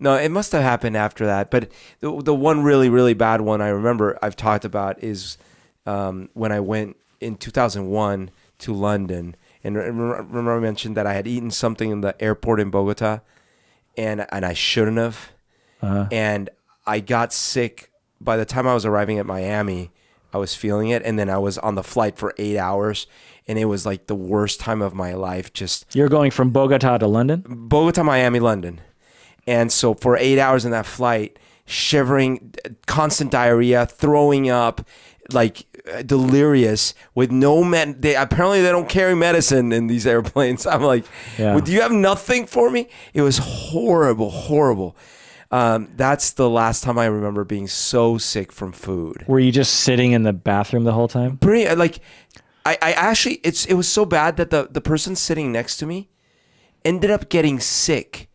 it must have happened after that. But the one really, really bad one I remember I've talked about is when I went in 2001 to London. And remember I mentioned that I had eaten something in the airport in Bogota and I shouldn't have. And I got sick. By the time I was arriving at Miami, I was feeling it. And then I was on the flight for 8 hours. And it was like the worst time of my life. Just You're going from Bogota to London? Bogota, Miami, London. And so for 8 hours in that flight, shivering, constant diarrhea, throwing up, like delirious with no apparently they don't carry medicine in these airplanes. I'm like, Yeah. Do you have nothing for me? It was horrible. That's the last time I remember being so sick from food. Were you just sitting in the bathroom the whole time? Pretty like I actually it was so bad that the person sitting next to me ended up getting sick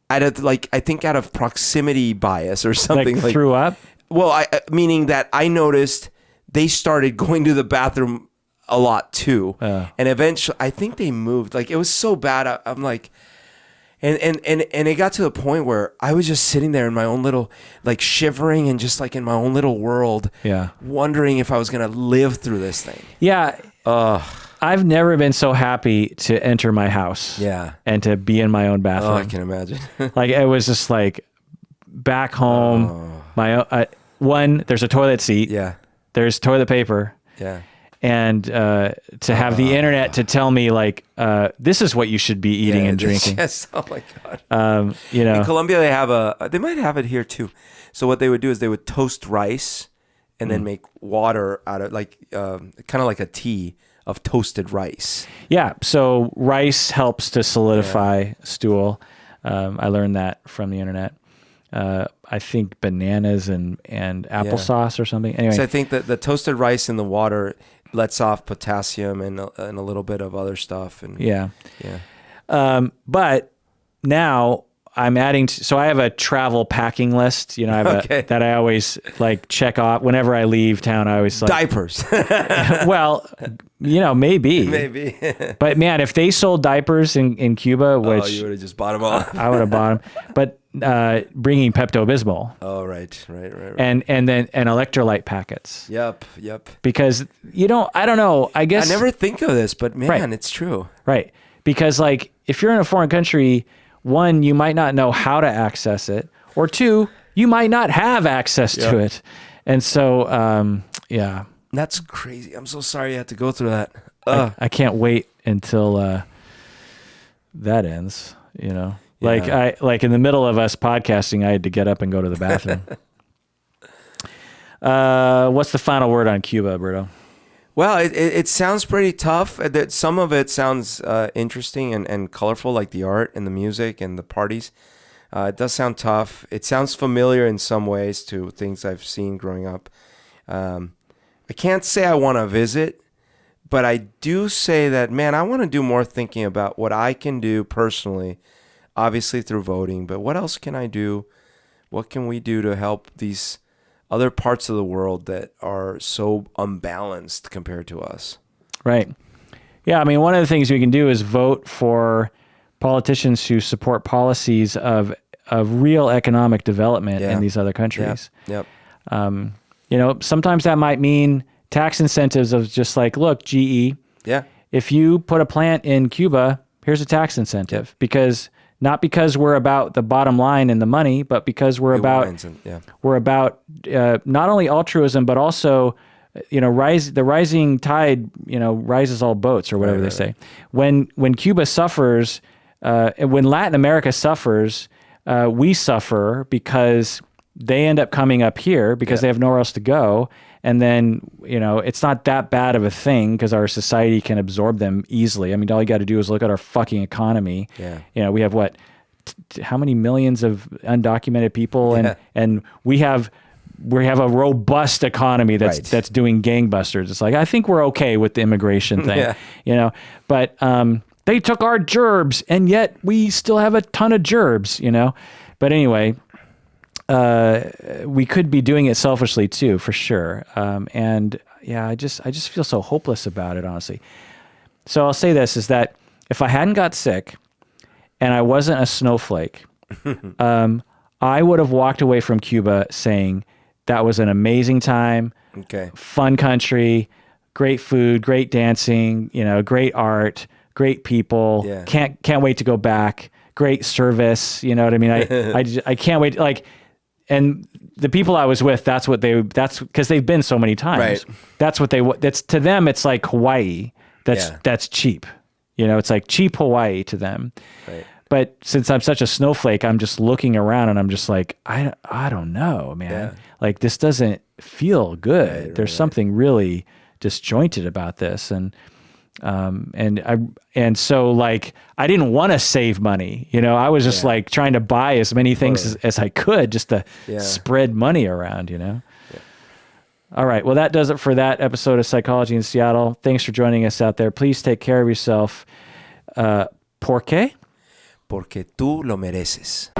I think out of proximity bias or something. Like threw up? Well, meaning that I noticed they started going to the bathroom a lot too. And eventually, I think they moved. Like, it was so bad. I'm like, and it got to the point where I was just sitting there in my own little, like, shivering and just like in my own little world. Yeah. Wondering if I was going to live through this thing. Yeah. I've never been so happy to enter my house. Yeah. And to be in my own bathroom. Oh, I can imagine. Like, it was just like back home. There's a toilet seat. Yeah. There's toilet paper. Yeah. And to have the internet to tell me, like, this is what you should be eating and drinking. Yes. Oh my God. In Colombia, they might have it here too. So what they would do is they would toast rice and then make water out of, like, kind of like a tea of toasted rice. Yeah. So rice helps to solidify stool. I learned that from the internet. I think bananas and applesauce or something. Anyway, so I think that the toasted rice in the water lets off potassium and a little bit of other stuff. And yeah. Yeah. But now I'm adding. So I have a travel packing list. I have that I always like check off whenever I leave town. I always like diapers. Well, maybe. Maybe. But man, if they sold diapers in Cuba, which you would have just bought them all. I would have bought them. But bringing Pepto-Bismol. Oh, right. And then electrolyte packets. Yep. Because I don't know. I guess I never think of this, but man, It's true. Right. Because like if you're in a foreign country, one, you might not know how to access it, or two, you might not have access to it. And so, yeah. That's crazy. I'm so sorry you had to go through that. I can't wait until that ends, Like in the middle of us podcasting, I had to get up and go to the bathroom. What's the final word on Cuba, Berto? Well, it sounds pretty tough. Some of it sounds interesting and colorful, like the art and the music and the parties. It does sound tough. It sounds familiar in some ways to things I've seen growing up. I can't say I want to visit, but I do say that, man, I want to do more thinking about what I can do personally, obviously through voting, but what else can I do? What can we do to help these other parts of the world that are so unbalanced compared to us? Right. Yeah, I mean, one of the things we can do is vote for politicians who support policies of real economic development in these other countries. Yep. You know, sometimes that might mean tax incentives of just like, look, GE, if you put a plant in Cuba, here's a tax incentive. Because not because we're about the bottom line and the money, but because we're about not only altruism, but also, you know, the rising tide, you know, rises all boats, or whatever they say. When Cuba suffers, when Latin America suffers, we suffer because they end up coming up here because they have nowhere else to go. And then, you know, it's not that bad of a thing because our society can absorb them easily. I mean, all you got to do is look at our fucking economy. Yeah. You know, we have what, how many millions of undocumented people, and we have a robust economy that's doing gangbusters. It's like, I think we're okay with the immigration thing, you know, but they took our gerbs and yet we still have a ton of gerbs, you know. But anyway, we could be doing it selfishly too, for sure. And yeah, I just feel so hopeless about it, honestly. So I'll say this, is that if I hadn't got sick and I wasn't a snowflake, I would have walked away from Cuba saying that was an amazing time, fun country, great food, great dancing, you know, great art, great people. Can't wait to go back. Great service. You know what I mean? I can't wait. Like, and the people I was with, that's because they've been so many times. Right. That's to them. It's like Hawaii. That's cheap. You know, it's like cheap Hawaii to them. Right. But since I'm such a snowflake, I'm just looking around and I'm just like, I don't know, man. Yeah. Like, this doesn't feel good. Right, There's something really disjointed about this. And so like, I didn't want to save money. You know, I was just like trying to buy as many things as I could just to spread money around, you know? Yeah. All right. Well, that does it for that episode of Psychology in Seattle. Thanks for joining us out there. Please take care of yourself. ¿Por qué? Porque tú lo mereces.